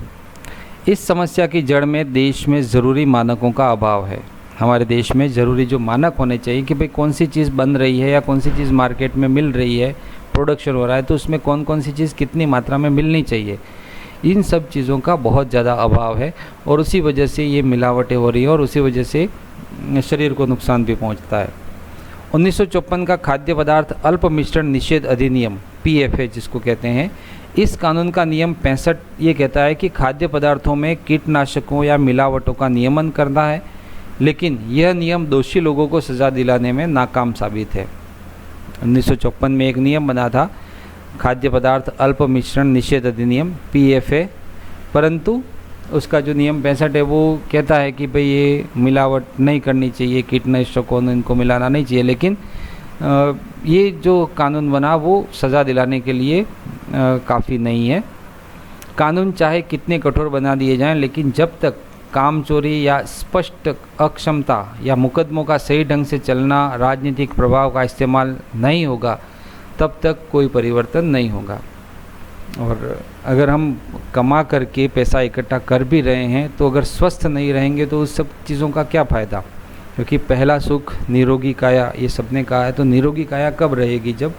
इस समस्या की जड़ में देश में ज़रूरी मानकों का अभाव है। हमारे देश में ज़रूरी जो मानक होने चाहिए कि भाई कौन सी चीज़ बन रही है या कौन सी चीज़ मार्केट में मिल रही है, प्रोडक्शन हो रहा है, तो उसमें कौन कौन सी चीज़ कितनी मात्रा में मिलनी चाहिए, इन सब चीज़ों का बहुत ज़्यादा अभाव है और उसी वजह से ये मिलावटें हो रही हैं और उसी वजह से शरीर को नुकसान भी पहुंचता है। 1954 का खाद्य पदार्थ अल्प मिश्रण निषेध अधिनियम PFA जिसको कहते हैं, इस कानून का नियम 65 ये कहता है कि खाद्य पदार्थों में कीटनाशकों या मिलावटों का नियमन करना है, लेकिन यह नियम दोषी लोगों को सज़ा दिलाने में नाकाम साबित है। 1954 में एक नियम बना था खाद्य पदार्थ अल्प मिश्रण निषेध अधिनियम PFA, परंतु उसका जो नियम 65 है वो कहता है कि भाई ये मिलावट नहीं करनी चाहिए, कीटनाशकों इनको मिलाना नहीं चाहिए, लेकिन ये जो कानून बना वो सज़ा दिलाने के लिए काफ़ी नहीं है। कानून चाहे कितने कठोर बना दिए जाएं, लेकिन जब तक काम चोरी या स्पष्ट अक्षमता या मुकदमों का सही ढंग से चलना, राजनीतिक प्रभाव का इस्तेमाल नहीं होगा, तब तक कोई परिवर्तन नहीं होगा। और अगर हम कमा करके पैसा इकट्ठा कर भी रहे हैं तो अगर स्वस्थ नहीं रहेंगे तो उस सब चीज़ों का क्या फ़ायदा, क्योंकि पहला सुख निरोगी काया, ये सबने कहा है। तो निरोगी काया कब रहेगी, जब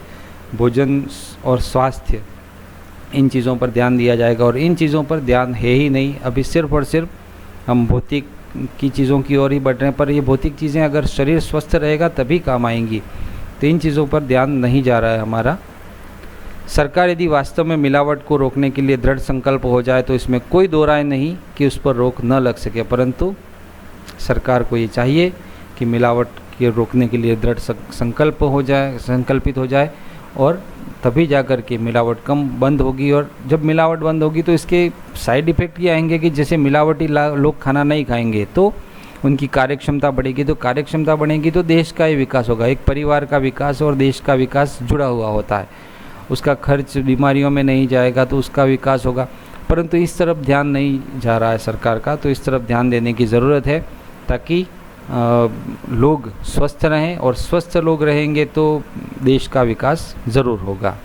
भोजन और स्वास्थ्य इन चीज़ों पर ध्यान दिया जाएगा, और इन चीज़ों पर ध्यान है ही नहीं। अभी सिर्फ और सिर्फ हम भौतिक की चीज़ों की ओर ही बढ़ रहे हैं, पर ये भौतिक चीज़ें अगर शरीर स्वस्थ रहेगा तभी काम आएंगी, तो इन चीज़ों पर ध्यान नहीं जा रहा है हमारा। सरकार यदि वास्तव में मिलावट को रोकने के लिए दृढ़ संकल्प हो जाए तो इसमें कोई दो राय नहीं कि उस पर रोक न लग सके, परंतु सरकार को ये चाहिए कि मिलावट के रोकने के लिए दृढ़ संकल्पित हो जाए, और तभी जाकर के मिलावट कम बंद होगी। और जब मिलावट बंद होगी तो इसके साइड इफ़ेक्ट ये आएंगे कि जैसे मिलावटी लोग खाना नहीं खाएंगे तो उनकी कार्यक्षमता बढ़ेगी, तो कार्यक्षमता बढ़ेगी तो देश का ही विकास होगा। एक परिवार का विकास और देश का विकास जुड़ा हुआ होता है, उसका खर्च बीमारियों में नहीं जाएगा तो उसका विकास होगा। परंतु इस तरफ ध्यान नहीं जा रहा है सरकार का, तो इस तरफ ध्यान देने की ज़रूरत है ताकि लोग स्वस्थ रहें, और स्वस्थ लोग रहेंगे तो देश का विकास ज़रूर होगा।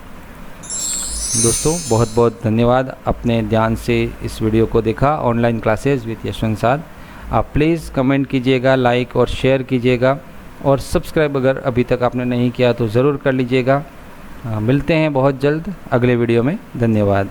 दोस्तों बहुत बहुत धन्यवाद, अपने ध्यान से इस वीडियो को देखा। ऑनलाइन क्लासेस विद यशवंत साध। आप प्लीज़ कमेंट कीजिएगा, लाइक और शेयर कीजिएगा, और सब्सक्राइब अगर अभी तक आपने नहीं किया तो ज़रूर कर लीजिएगा। मिलते हैं बहुत जल्द अगले वीडियो में। धन्यवाद।